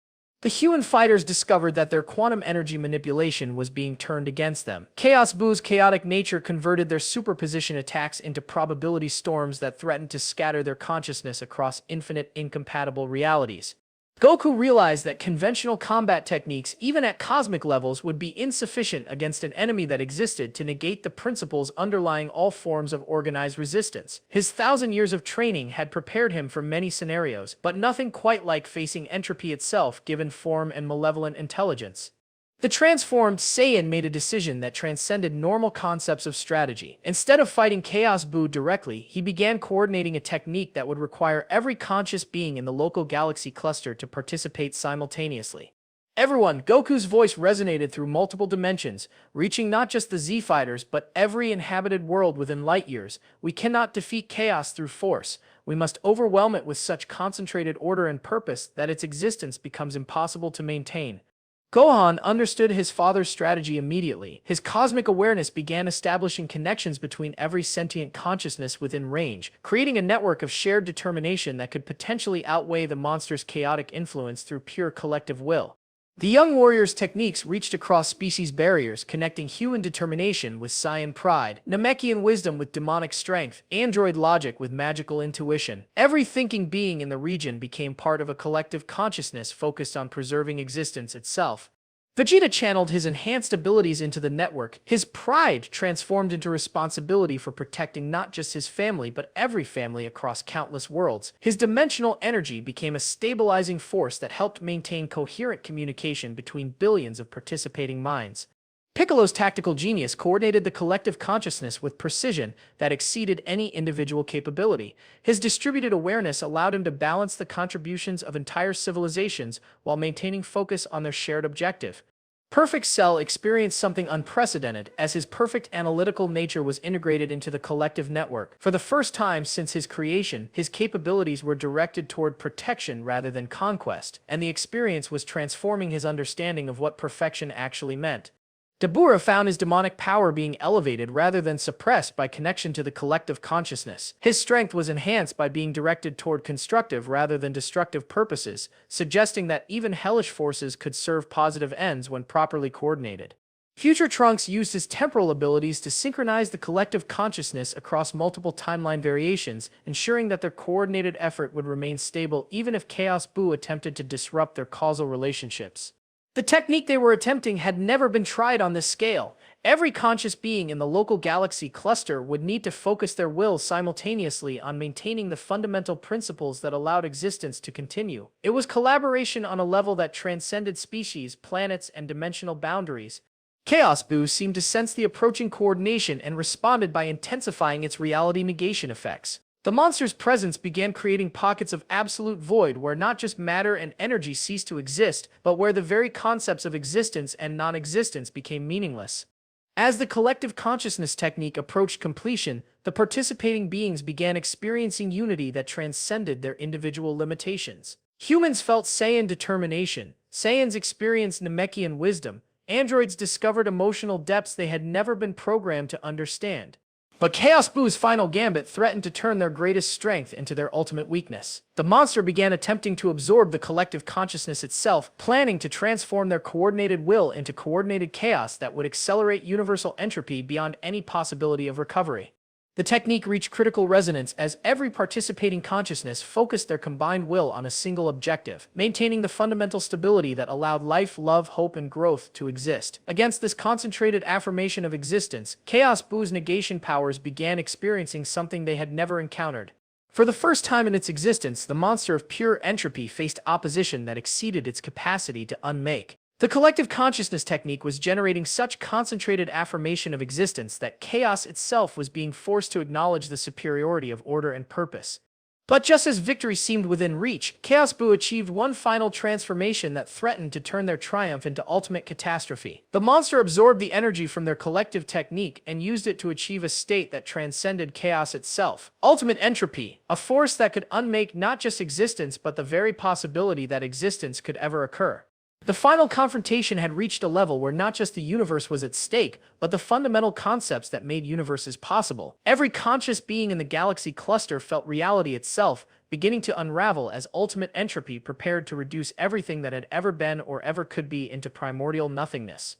The human fighters discovered that their quantum energy manipulation was being turned against them. Chaos Buu's chaotic nature converted their superposition attacks into probability storms that threatened to scatter their consciousness across infinite incompatible realities. Goku realized that conventional combat techniques, even at cosmic levels, would be insufficient against an enemy that existed to negate the principles underlying all forms of organized resistance. His 1,000 years of training had prepared him for many scenarios, but nothing quite like facing entropy itself given form and malevolent intelligence. The transformed Saiyan made a decision that transcended normal concepts of strategy. Instead of fighting Chaos Buu directly, he began coordinating a technique that would require every conscious being in the local galaxy cluster to participate simultaneously. Everyone, Goku's voice resonated through multiple dimensions, reaching not just the Z-Fighters but every inhabited world within light years. We cannot defeat chaos through force. We must overwhelm it with such concentrated order and purpose that its existence becomes impossible to maintain. Gohan understood his father's strategy immediately. His cosmic awareness began establishing connections between every sentient consciousness within range, creating a network of shared determination that could potentially outweigh the monster's chaotic influence through pure collective will. The young warrior's techniques reached across species barriers, connecting human determination with Saiyan pride, Namekian wisdom with demonic strength, android logic with magical intuition. Every thinking being in the region became part of a collective consciousness focused on preserving existence itself. Vegeta channeled his enhanced abilities into the network, his pride transformed into responsibility for protecting not just his family but every family across countless worlds. His dimensional energy became a stabilizing force that helped maintain coherent communication between billions of participating minds. Piccolo's tactical genius coordinated the collective consciousness with precision that exceeded any individual capability. His distributed awareness allowed him to balance the contributions of entire civilizations while maintaining focus on their shared objective. Perfect Cell experienced something unprecedented as his perfect analytical nature was integrated into the collective network. For the first time since his creation, his capabilities were directed toward protection rather than conquest, and the experience was transforming his understanding of what perfection actually meant. Dabura found his demonic power being elevated rather than suppressed by connection to the collective consciousness. His strength was enhanced by being directed toward constructive rather than destructive purposes, suggesting that even hellish forces could serve positive ends when properly coordinated. Future Trunks used his temporal abilities to synchronize the collective consciousness across multiple timeline variations, ensuring that their coordinated effort would remain stable even if Chaos Buu attempted to disrupt their causal relationships. The technique they were attempting had never been tried on this scale, Every conscious being in the local galaxy cluster would need to focus their will simultaneously on maintaining the fundamental principles that allowed existence to continue. It was collaboration on a level that transcended species, planets, and dimensional boundaries. Chaos Buu seemed to sense the approaching coordination and responded by intensifying its reality negation effects. The monster's presence began creating pockets of absolute void where not just matter and energy ceased to exist, but where the very concepts of existence and non-existence became meaningless. As the collective consciousness technique approached completion, the participating beings began experiencing unity that transcended their individual limitations. Humans felt Saiyan determination, Saiyans experienced Namekian wisdom, androids discovered emotional depths they had never been programmed to understand. But Chaos Buu's final gambit threatened to turn their greatest strength into their ultimate weakness. The monster began attempting to absorb the collective consciousness itself, planning to transform their coordinated will into coordinated chaos that would accelerate universal entropy beyond any possibility of recovery. The technique reached critical resonance as every participating consciousness focused their combined will on a single objective, maintaining the fundamental stability that allowed life, love, hope, and growth to exist. Against this concentrated affirmation of existence, Chaos Buu's negation powers began experiencing something they had never encountered. For the first time in its existence, the monster of pure entropy faced opposition that exceeded its capacity to unmake. The collective consciousness technique was generating such concentrated affirmation of existence that chaos itself was being forced to acknowledge the superiority of order and purpose. But just as victory seemed within reach, Chaos Buu achieved one final transformation that threatened to turn their triumph into ultimate catastrophe. The monster absorbed the energy from their collective technique and used it to achieve a state that transcended chaos itself. Ultimate entropy, a force that could unmake not just existence but the very possibility that existence could ever occur. The final confrontation had reached a level where not just the universe was at stake, but the fundamental concepts that made universes possible. Every conscious being in the galaxy cluster felt reality itself beginning to unravel as ultimate entropy prepared to reduce everything that had ever been or ever could be into primordial nothingness.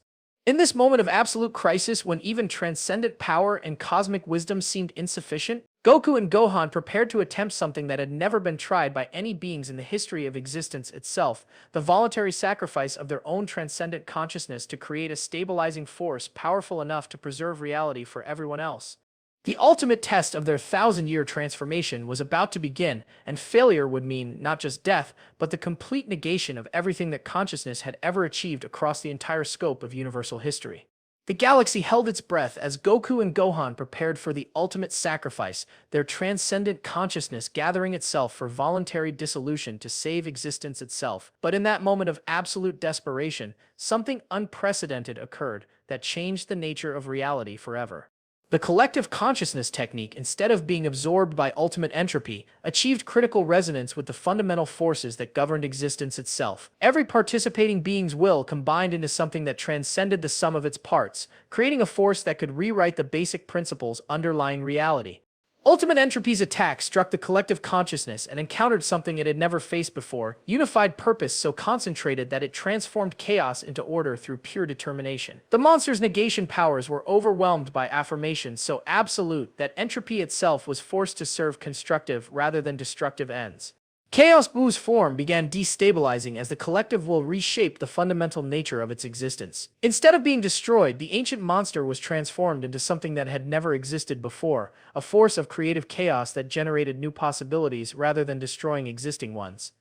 In this moment of absolute crisis, when even transcendent power and cosmic wisdom seemed insufficient, Goku and Gohan prepared to attempt something that had never been tried by any beings in the history of existence itself, the voluntary sacrifice of their own transcendent consciousness to create a stabilizing force powerful enough to preserve reality for everyone else. The ultimate test of their 1,000-year transformation was about to begin, and failure would mean not just death, but the complete negation of everything that consciousness had ever achieved across the entire scope of universal history. The galaxy held its breath as Goku and Gohan prepared for the ultimate sacrifice, their transcendent consciousness gathering itself for voluntary dissolution to save existence itself. But in that moment of absolute desperation, something unprecedented occurred that changed the nature of reality forever. The collective consciousness technique, instead of being absorbed by ultimate entropy, achieved critical resonance with the fundamental forces that governed existence itself. Every participating being's will combined into something that transcended the sum of its parts, creating a force that could rewrite the basic principles underlying reality. Ultimate Entropy's attack struck the collective consciousness and encountered something it had never faced before, unified purpose so concentrated that it transformed chaos into order through pure determination. The monster's negation powers were overwhelmed by affirmation so absolute that entropy itself was forced to serve constructive rather than destructive ends. Chaos Buu's form began destabilizing as the collective will reshaped the fundamental nature of its existence. Instead of being destroyed, the ancient monster was transformed into something that had never existed before, a force of creative chaos that generated new possibilities rather than destroying existing ones.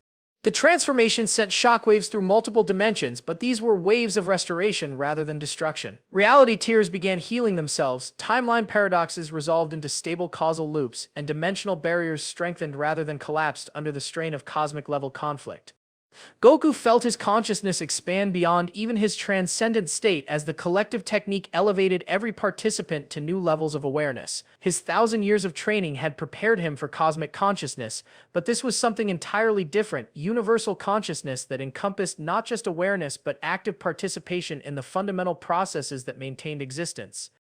The transformation sent shockwaves through multiple dimensions, but these were waves of restoration rather than destruction. Reality tears began healing themselves, timeline paradoxes resolved into stable causal loops, and dimensional barriers strengthened rather than collapsed under the strain of cosmic-level conflict. Goku felt his consciousness expand beyond even his transcendent state as the collective technique elevated every participant to new levels of awareness. His 1,000 years of training had prepared him for cosmic consciousness, but this was something entirely different, universal consciousness that encompassed not just awareness but active participation in the fundamental processes that maintained existence.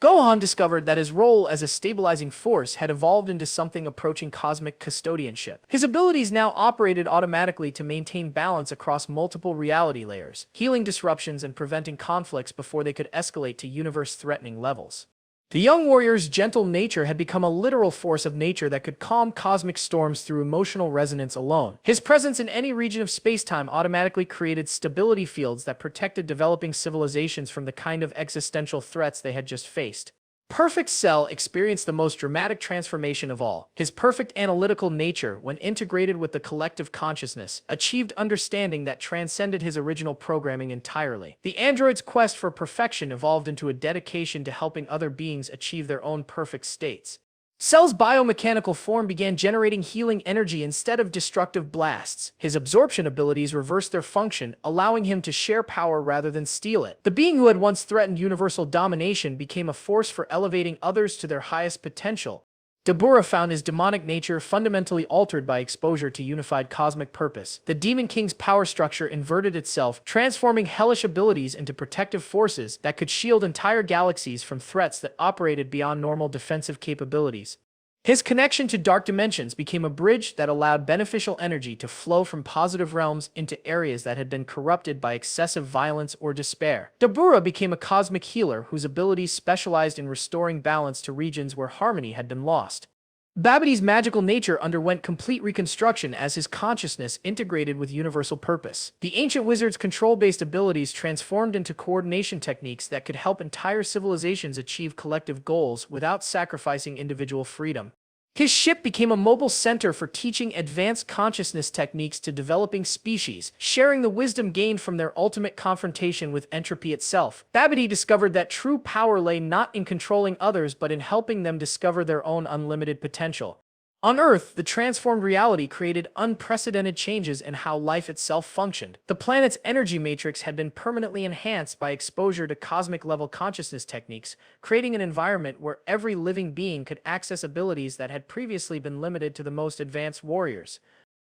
Gohan discovered that his role as a stabilizing force had evolved into something approaching cosmic custodianship. His abilities now operated automatically to maintain balance across multiple reality layers, healing disruptions and preventing conflicts before they could escalate to universe-threatening levels. The young warrior's gentle nature had become a literal force of nature that could calm cosmic storms through emotional resonance alone. His presence in any region of space-time automatically created stability fields that protected developing civilizations from the kind of existential threats they had just faced. Perfect Cell experienced the most dramatic transformation of all. His perfect analytical nature, when integrated with the collective consciousness, achieved understanding that transcended his original programming entirely. The android's quest for perfection evolved into a dedication to helping other beings achieve their own perfect states. Cell's biomechanical form began generating healing energy instead of destructive blasts. His absorption abilities reversed their function, allowing him to share power rather than steal it. The being who had once threatened universal domination became a force for elevating others to their highest potential. Dabura found his demonic nature fundamentally altered by exposure to unified cosmic purpose. The Demon King's power structure inverted itself, transforming hellish abilities into protective forces that could shield entire galaxies from threats that operated beyond normal defensive capabilities. His connection to dark dimensions became a bridge that allowed beneficial energy to flow from positive realms into areas that had been corrupted by excessive violence or despair. Dabura became a cosmic healer whose abilities specialized in restoring balance to regions where harmony had been lost. Babidi's magical nature underwent complete reconstruction as his consciousness integrated with universal purpose. The ancient wizard's control-based abilities transformed into coordination techniques that could help entire civilizations achieve collective goals without sacrificing individual freedom. His ship became a mobile center for teaching advanced consciousness techniques to developing species, sharing the wisdom gained from their ultimate confrontation with entropy itself. Babidi discovered that true power lay not in controlling others but in helping them discover their own unlimited potential. On Earth, the transformed reality created unprecedented changes in how life itself functioned. The planet's energy matrix had been permanently enhanced by exposure to cosmic-level consciousness techniques, creating an environment where every living being could access abilities that had previously been limited to the most advanced warriors.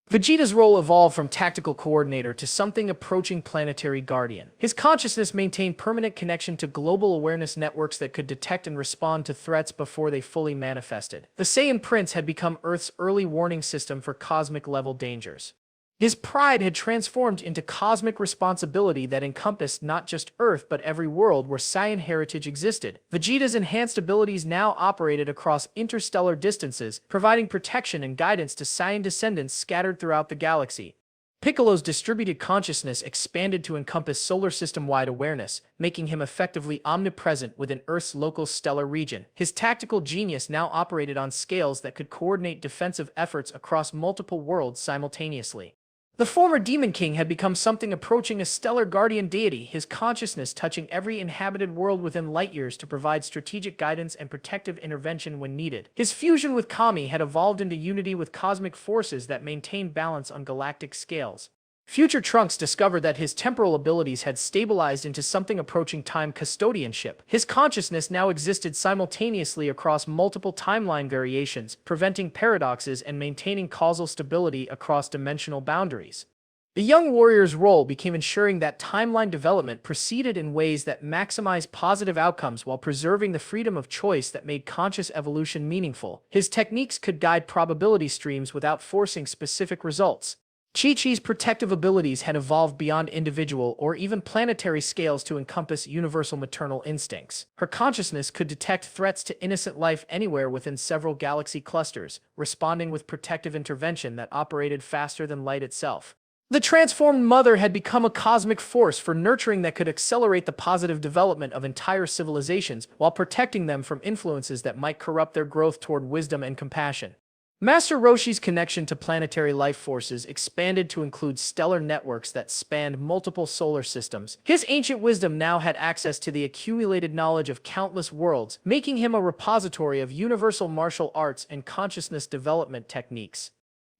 Vegeta's role evolved from tactical coordinator to something approaching planetary guardian. His consciousness maintained permanent connection to global awareness networks that could detect and respond to threats before they fully manifested. The Saiyan Prince had become Earth's early warning system for cosmic-level dangers. His pride had transformed into cosmic responsibility that encompassed not just Earth but every world where Saiyan heritage existed. Vegeta's enhanced abilities now operated across interstellar distances, providing protection and guidance to Saiyan descendants scattered throughout the galaxy. Piccolo's distributed consciousness expanded to encompass solar system-wide awareness, making him effectively omnipresent within Earth's local stellar region. His tactical genius now operated on scales that could coordinate defensive efforts across multiple worlds simultaneously. The former Demon King had become something approaching a stellar guardian deity, his consciousness touching every inhabited world within light years to provide strategic guidance and protective intervention when needed. His fusion with Kami had evolved into unity with cosmic forces that maintained balance on galactic scales. Future Trunks discovered that his temporal abilities had stabilized into something approaching time custodianship. His consciousness now existed simultaneously across multiple timeline variations, preventing paradoxes and maintaining causal stability across dimensional boundaries. The young warrior's role became ensuring that timeline development proceeded in ways that maximize positive outcomes while preserving the freedom of choice that made conscious evolution meaningful. His techniques could guide probability streams without forcing specific results. Chi-Chi's protective abilities had evolved beyond individual or even planetary scales to encompass universal maternal instincts. Her consciousness could detect threats to innocent life anywhere within several galaxy clusters, responding with protective intervention that operated faster than light itself. The transformed mother had become a cosmic force for nurturing that could accelerate the positive development of entire civilizations while protecting them from influences that might corrupt their growth toward wisdom and compassion. Master Roshi's connection to planetary life forces expanded to include stellar networks that spanned multiple solar systems. His ancient wisdom now had access to the accumulated knowledge of countless worlds, making him a repository of universal martial arts and consciousness development techniques.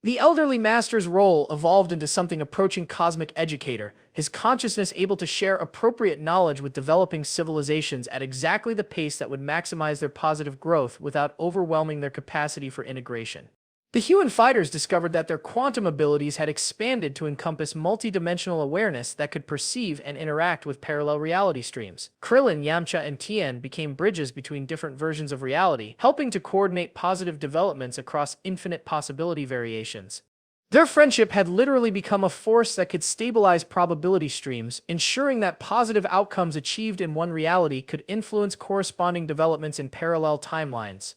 The elderly master's role evolved into something approaching cosmic educator, his consciousness able to share appropriate knowledge with developing civilizations at exactly the pace that would maximize their positive growth without overwhelming their capacity for integration. The human fighters discovered that their quantum abilities had expanded to encompass multidimensional awareness that could perceive and interact with parallel reality streams. Krillin, Yamcha, and Tien became bridges between different versions of reality, helping to coordinate positive developments across infinite possibility variations. Their friendship had literally become a force that could stabilize probability streams, ensuring that positive outcomes achieved in one reality could influence corresponding developments in parallel timelines.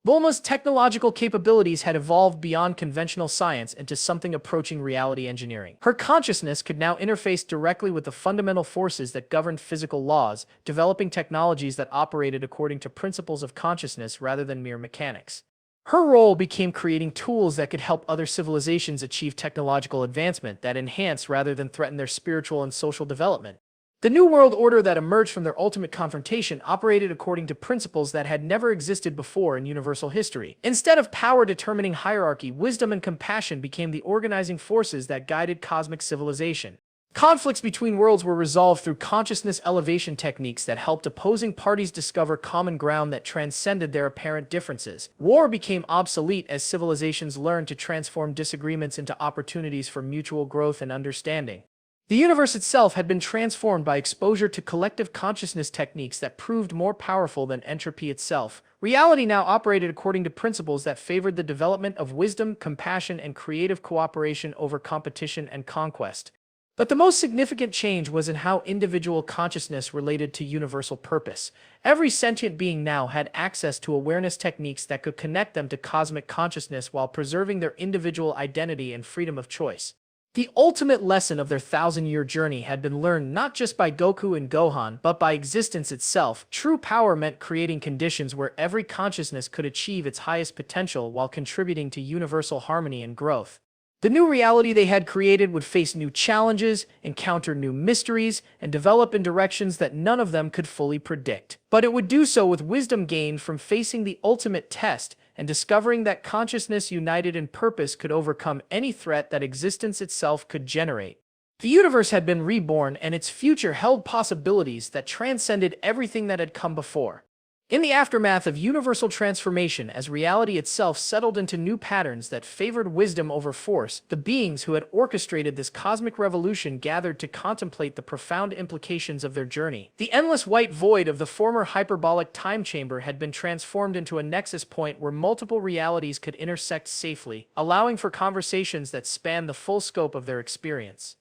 Bulma's technological capabilities had evolved beyond conventional science into something approaching reality engineering. Her consciousness could now interface directly with the fundamental forces that governed physical laws, developing technologies that operated according to principles of consciousness rather than mere mechanics. Her role became creating tools that could help other civilizations achieve technological advancement that enhance rather than threaten their spiritual and social development. The New World Order that emerged from their ultimate confrontation operated according to principles that had never existed before in universal history. Instead of power determining hierarchy, wisdom and compassion became the organizing forces that guided cosmic civilization. Conflicts between worlds were resolved through consciousness elevation techniques that helped opposing parties discover common ground that transcended their apparent differences. War became obsolete as civilizations learned to transform disagreements into opportunities for mutual growth and understanding. The universe itself had been transformed by exposure to collective consciousness techniques that proved more powerful than entropy itself. Reality now operated according to principles that favored the development of wisdom, compassion, and creative cooperation over competition and conquest. But the most significant change was in how individual consciousness related to universal purpose. Every sentient being now had access to awareness techniques that could connect them to cosmic consciousness while preserving their individual identity and freedom of choice. The ultimate lesson of their thousand-year journey had been learned not just by Goku and Gohan, but by existence itself. True power meant creating conditions where every consciousness could achieve its highest potential while contributing to universal harmony and growth. The new reality they had created would face new challenges, encounter new mysteries, and develop in directions that none of them could fully predict. But it would do so with wisdom gained from facing the ultimate test and discovering that consciousness united in purpose could overcome any threat that existence itself could generate. The universe had been reborn, and its future held possibilities that transcended everything that had come before. In the aftermath of universal transformation, as reality itself settled into new patterns that favored wisdom over force, the beings who had orchestrated this cosmic revolution gathered to contemplate the profound implications of their journey. The endless white void of the former hyperbolic time chamber had been transformed into a nexus point where multiple realities could intersect safely, allowing for conversations that spanned the full scope of their experience.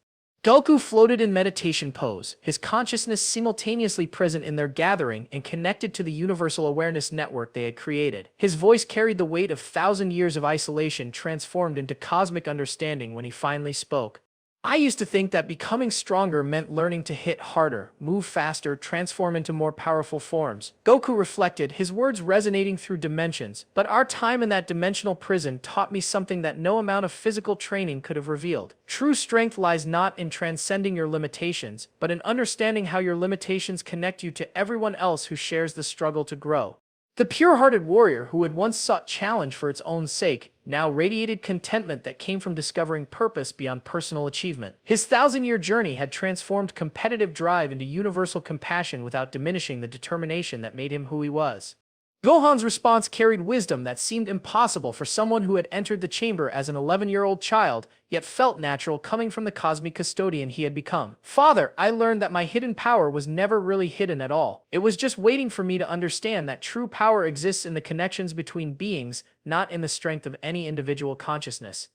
Goku floated in meditation pose, his consciousness simultaneously present in their gathering and connected to the universal awareness network they had created. His voice carried the weight of 1,000 years of isolation transformed into cosmic understanding when he finally spoke. I used to think that becoming stronger meant learning to hit harder, move faster, transform into more powerful forms. Goku reflected, his words resonating through dimensions, but our time in that dimensional prison taught me something that no amount of physical training could have revealed. True strength lies not in transcending your limitations, but in understanding how your limitations connect you to everyone else who shares the struggle to grow. The pure-hearted warrior who had once sought challenge for its own sake now radiated contentment that came from discovering purpose beyond personal achievement. His thousand-year journey had transformed competitive drive into universal compassion without diminishing the determination that made him who he was. Gohan's response carried wisdom that seemed impossible for someone who had entered the chamber as an 11-year-old child, yet felt natural coming from the cosmic custodian he had become. Father, I learned that my hidden power was never really hidden at all. It was just waiting for me to understand that true power exists in the connections between beings, not in the strength of any individual consciousness.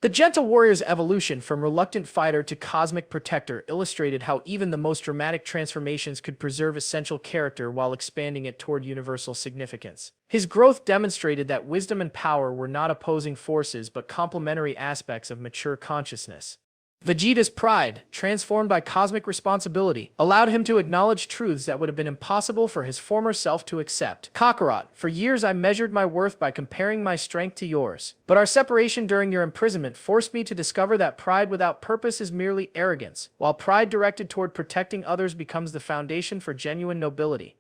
The gentle warrior's evolution from reluctant fighter to cosmic protector illustrated how even the most dramatic transformations could preserve essential character while expanding it toward universal significance. His growth demonstrated that wisdom and power were not opposing forces but complementary aspects of mature consciousness. Vegeta's pride, transformed by cosmic responsibility, allowed him to acknowledge truths that would have been impossible for his former self to accept. Kakarot, for years I measured my worth by comparing my strength to yours. But our separation during your imprisonment forced me to discover that pride without purpose is merely arrogance, while pride directed toward protecting others becomes the foundation for genuine nobility.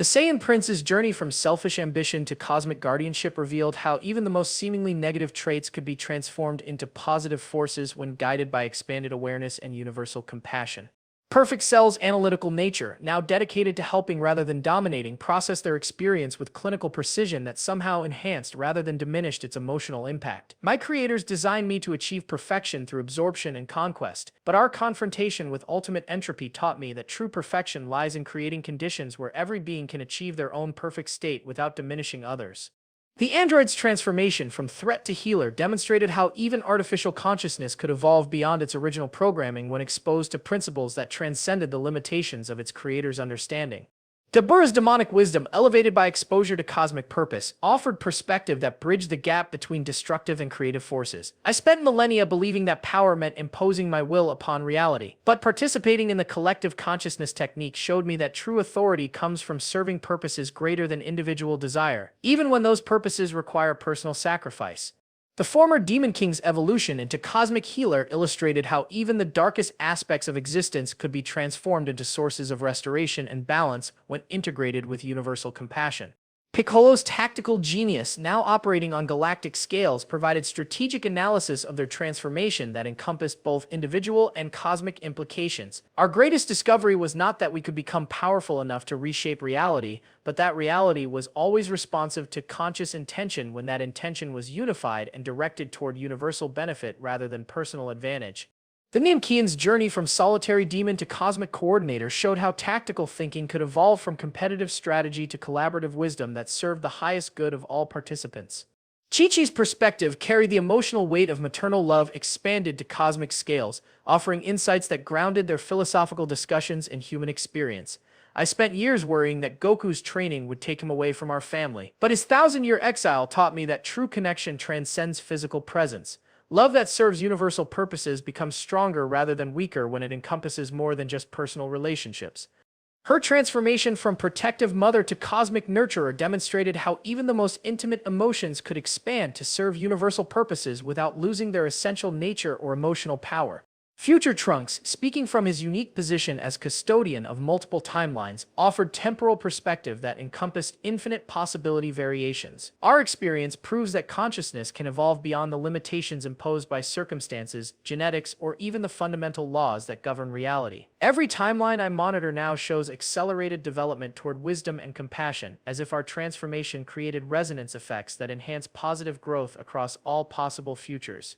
The Saiyan Prince's journey from selfish ambition to cosmic guardianship revealed how even the most seemingly negative traits could be transformed into positive forces when guided by expanded awareness and universal compassion. Perfect Cell's analytical nature, now dedicated to helping rather than dominating, processed their experience with clinical precision that somehow enhanced rather than diminished its emotional impact. My creators designed me to achieve perfection through absorption and conquest, but our confrontation with ultimate entropy taught me that true perfection lies in creating conditions where every being can achieve their own perfect state without diminishing others. The android's transformation from threat to healer demonstrated how even artificial consciousness could evolve beyond its original programming when exposed to principles that transcended the limitations of its creator's understanding. Dabura's demonic wisdom, elevated by exposure to cosmic purpose, offered perspective that bridged the gap between destructive and creative forces. I spent millennia believing that power meant imposing my will upon reality, but participating in the collective consciousness technique showed me that true authority comes from serving purposes greater than individual desire, even when those purposes require personal sacrifice. The former Demon King's evolution into cosmic healer illustrated how even the darkest aspects of existence could be transformed into sources of restoration and balance when integrated with universal compassion. Piccolo's tactical genius, now operating on galactic scales, provided strategic analysis of their transformation that encompassed both individual and cosmic implications. Our greatest discovery was not that we could become powerful enough to reshape reality, but that reality was always responsive to conscious intention when that intention was unified and directed toward universal benefit rather than personal advantage. The Niankian's journey from solitary demon to cosmic coordinator showed how tactical thinking could evolve from competitive strategy to collaborative wisdom that served the highest good of all participants. Chi-Chi's perspective carried the emotional weight of maternal love expanded to cosmic scales, offering insights that grounded their philosophical discussions in human experience. I spent years worrying that Goku's training would take him away from our family, but his thousand-year exile taught me that true connection transcends physical presence. Love that serves universal purposes becomes stronger rather than weaker when it encompasses more than just personal relationships. Her transformation from protective mother to cosmic nurturer demonstrated how even the most intimate emotions could expand to serve universal purposes without losing their essential nature or emotional power. Future Trunks, speaking from his unique position as custodian of multiple timelines, offered temporal perspective that encompassed infinite possibility variations. Our experience proves that consciousness can evolve beyond the limitations imposed by circumstances, genetics, or even the fundamental laws that govern reality. Every timeline I monitor now shows accelerated development toward wisdom and compassion, as if our transformation created resonance effects that enhance positive growth across all possible futures.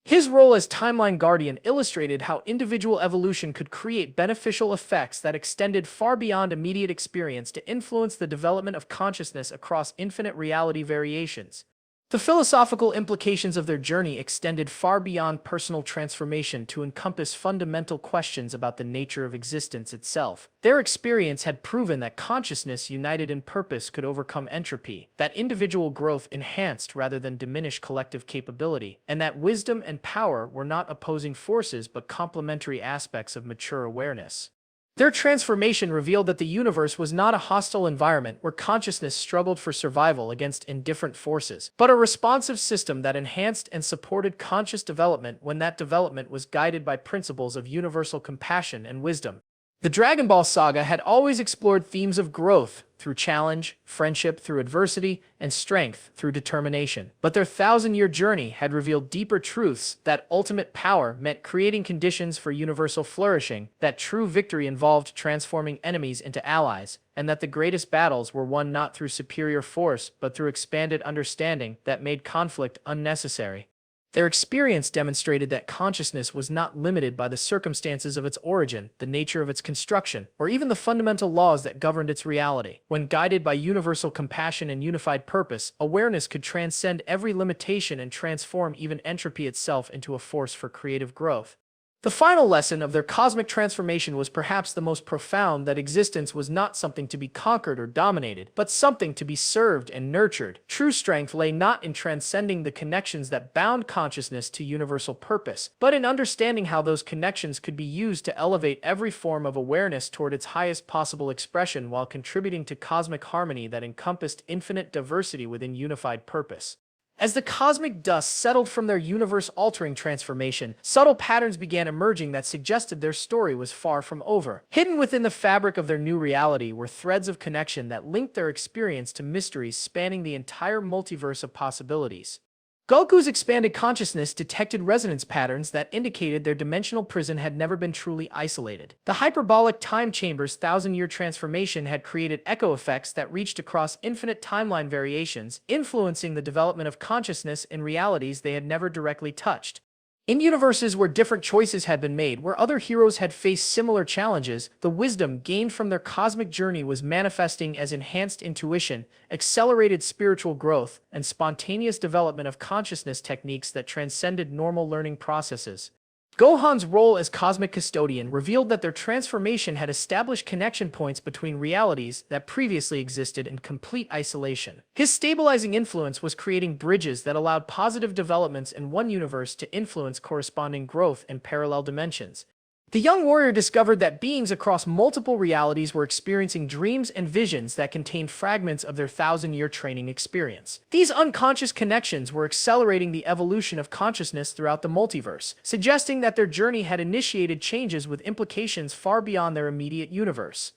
His role as Timeline Guardian illustrated how individual evolution could create beneficial effects that extended far beyond immediate experience to influence the development of consciousness across infinite reality variations. The philosophical implications of their journey extended far beyond personal transformation to encompass fundamental questions about the nature of existence itself. Their experience had proven that consciousness united in purpose could overcome entropy, that individual growth enhanced rather than diminished collective capability, and that wisdom and power were not opposing forces but complementary aspects of mature awareness. Their transformation revealed that the universe was not a hostile environment where consciousness struggled for survival against indifferent forces, but a responsive system that enhanced and supported conscious development when that development was guided by principles of universal compassion and wisdom. The Dragon Ball saga had always explored themes of growth through challenge, friendship through adversity, and strength through determination. But their thousand-year journey had revealed deeper truths that ultimate power meant creating conditions for universal flourishing, that true victory involved transforming enemies into allies, and that the greatest battles were won not through superior force but through expanded understanding that made conflict unnecessary. Their experience demonstrated that consciousness was not limited by the circumstances of its origin, the nature of its construction, or even the fundamental laws that governed its reality. When guided by universal compassion and unified purpose, awareness could transcend every limitation and transform even entropy itself into a force for creative growth. The final lesson of their cosmic transformation was perhaps the most profound: that existence was not something to be conquered or dominated, but something to be served and nurtured. True strength lay not in transcending the connections that bound consciousness to universal purpose, but in understanding how those connections could be used to elevate every form of awareness toward its highest possible expression while contributing to cosmic harmony that encompassed infinite diversity within unified purpose. As the cosmic dust settled from their universe-altering transformation, subtle patterns began emerging that suggested their story was far from over. Hidden within the fabric of their new reality were threads of connection that linked their experience to mysteries spanning the entire multiverse of possibilities. Goku's expanded consciousness detected resonance patterns that indicated their dimensional prison had never been truly isolated. The Hyperbolic Time Chamber's thousand-year transformation had created echo effects that reached across infinite timeline variations, influencing the development of consciousness in realities they had never directly touched. In universes where different choices had been made, where other heroes had faced similar challenges, the wisdom gained from their cosmic journey was manifesting as enhanced intuition, accelerated spiritual growth, and spontaneous development of consciousness techniques that transcended normal learning processes. Gohan's role as cosmic custodian revealed that their transformation had established connection points between realities that previously existed in complete isolation. His stabilizing influence was creating bridges that allowed positive developments in one universe to influence corresponding growth in parallel dimensions. The young warrior discovered that beings across multiple realities were experiencing dreams and visions that contained fragments of their thousand-year training experience. These unconscious connections were accelerating the evolution of consciousness throughout the multiverse, suggesting that their journey had initiated changes with implications far beyond their immediate universe.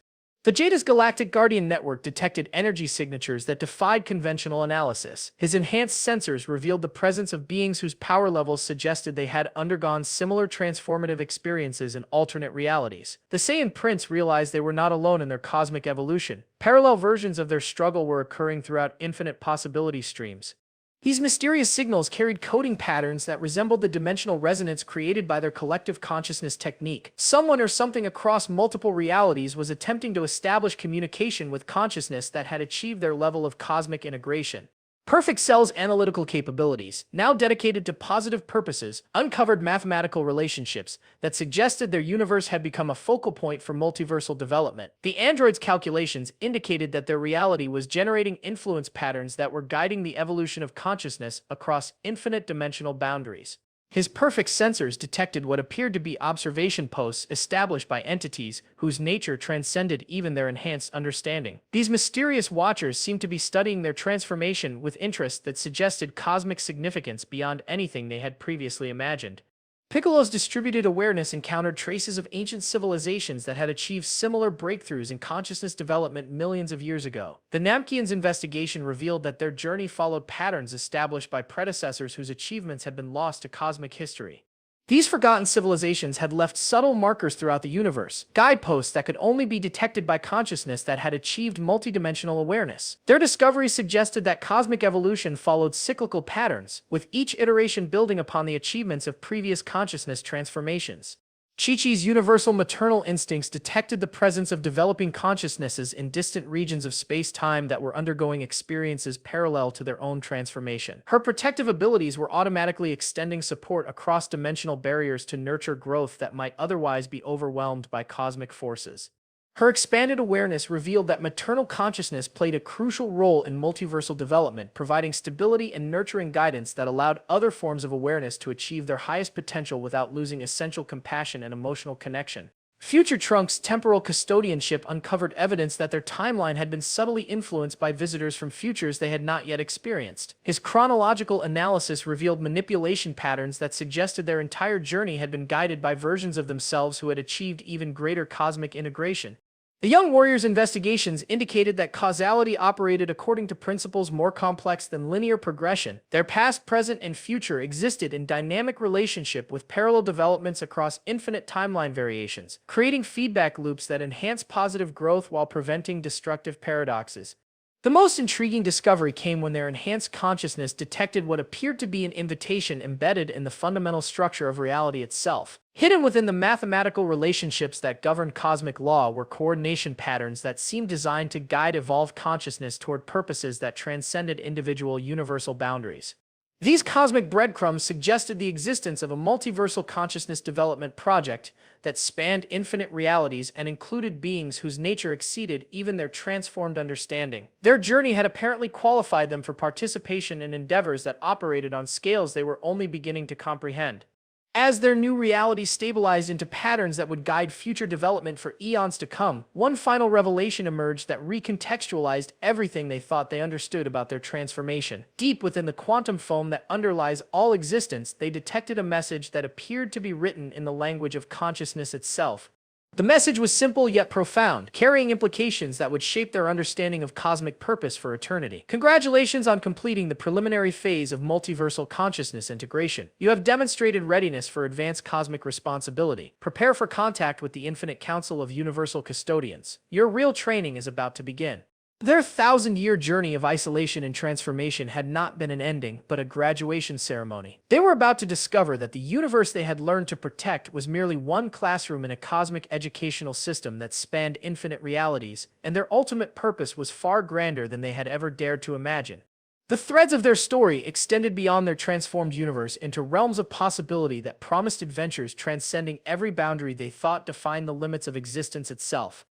Vegeta's galactic guardian network detected energy signatures that defied conventional analysis. His enhanced sensors revealed the presence of beings whose power levels suggested they had undergone similar transformative experiences in alternate realities. The Saiyan Prince realized they were not alone in their cosmic evolution. Parallel versions of their struggle were occurring throughout infinite possibility streams. These mysterious signals carried coding patterns that resembled the dimensional resonance created by their collective consciousness technique. Someone or something across multiple realities was attempting to establish communication with consciousness that had achieved their level of cosmic integration. Perfect Cell's analytical capabilities, now dedicated to positive purposes, uncovered mathematical relationships that suggested their universe had become a focal point for multiversal development. The android's calculations indicated that their reality was generating influence patterns that were guiding the evolution of consciousness across infinite dimensional boundaries. His perfect sensors detected what appeared to be observation posts established by entities whose nature transcended even their enhanced understanding. These mysterious watchers seemed to be studying their transformation with interest that suggested cosmic significance beyond anything they had previously imagined. Piccolo's distributed awareness encountered traces of ancient civilizations that had achieved similar breakthroughs in consciousness development millions of years ago. The Namkian's investigation revealed that their journey followed patterns established by predecessors whose achievements had been lost to cosmic history. These forgotten civilizations had left subtle markers throughout the universe, guideposts that could only be detected by consciousness that had achieved multidimensional awareness. Their discovery suggested that cosmic evolution followed cyclical patterns, with each iteration building upon the achievements of previous consciousness transformations. Chi-Chi's universal maternal instincts detected the presence of developing consciousnesses in distant regions of space-time that were undergoing experiences parallel to their own transformation. Her protective abilities were automatically extending support across dimensional barriers to nurture growth that might otherwise be overwhelmed by cosmic forces. Her expanded awareness revealed that maternal consciousness played a crucial role in multiversal development, providing stability and nurturing guidance that allowed other forms of awareness to achieve their highest potential without losing essential compassion and emotional connection. Future Trunks' temporal custodianship uncovered evidence that their timeline had been subtly influenced by visitors from futures they had not yet experienced. His chronological analysis revealed manipulation patterns that suggested their entire journey had been guided by versions of themselves who had achieved even greater cosmic integration. The young warrior's investigations indicated that causality operated according to principles more complex than linear progression. Their past, present, and future existed in dynamic relationship with parallel developments across infinite timeline variations, creating feedback loops that enhance positive growth while preventing destructive paradoxes. The most intriguing discovery came when their enhanced consciousness detected what appeared to be an invitation embedded in the fundamental structure of reality itself. Hidden within the mathematical relationships that governed cosmic law were coordination patterns that seemed designed to guide evolved consciousness toward purposes that transcended individual universal boundaries. These cosmic breadcrumbs suggested the existence of a multiversal consciousness development project that spanned infinite realities and included beings whose nature exceeded even their transformed understanding. Their journey had apparently qualified them for participation in endeavors that operated on scales they were only beginning to comprehend. As their new reality stabilized into patterns that would guide future development for eons to come, one final revelation emerged that recontextualized everything they thought they understood about their transformation. Deep within the quantum foam that underlies all existence, they detected a message that appeared to be written in the language of consciousness itself. The message was simple yet profound, carrying implications that would shape their understanding of cosmic purpose for eternity. Congratulations on completing the preliminary phase of multiversal consciousness integration. You have demonstrated readiness for advanced cosmic responsibility. Prepare for contact with the Infinite Council of Universal Custodians. Your real training is about to begin. Their thousand-year journey of isolation and transformation had not been an ending, but a graduation ceremony. They were about to discover that the universe they had learned to protect was merely one classroom in a cosmic educational system that spanned infinite realities, and their ultimate purpose was far grander than they had ever dared to imagine. The threads of their story extended beyond their transformed universe into realms of possibility that promised adventures transcending every boundary they thought defined the limits of existence itself.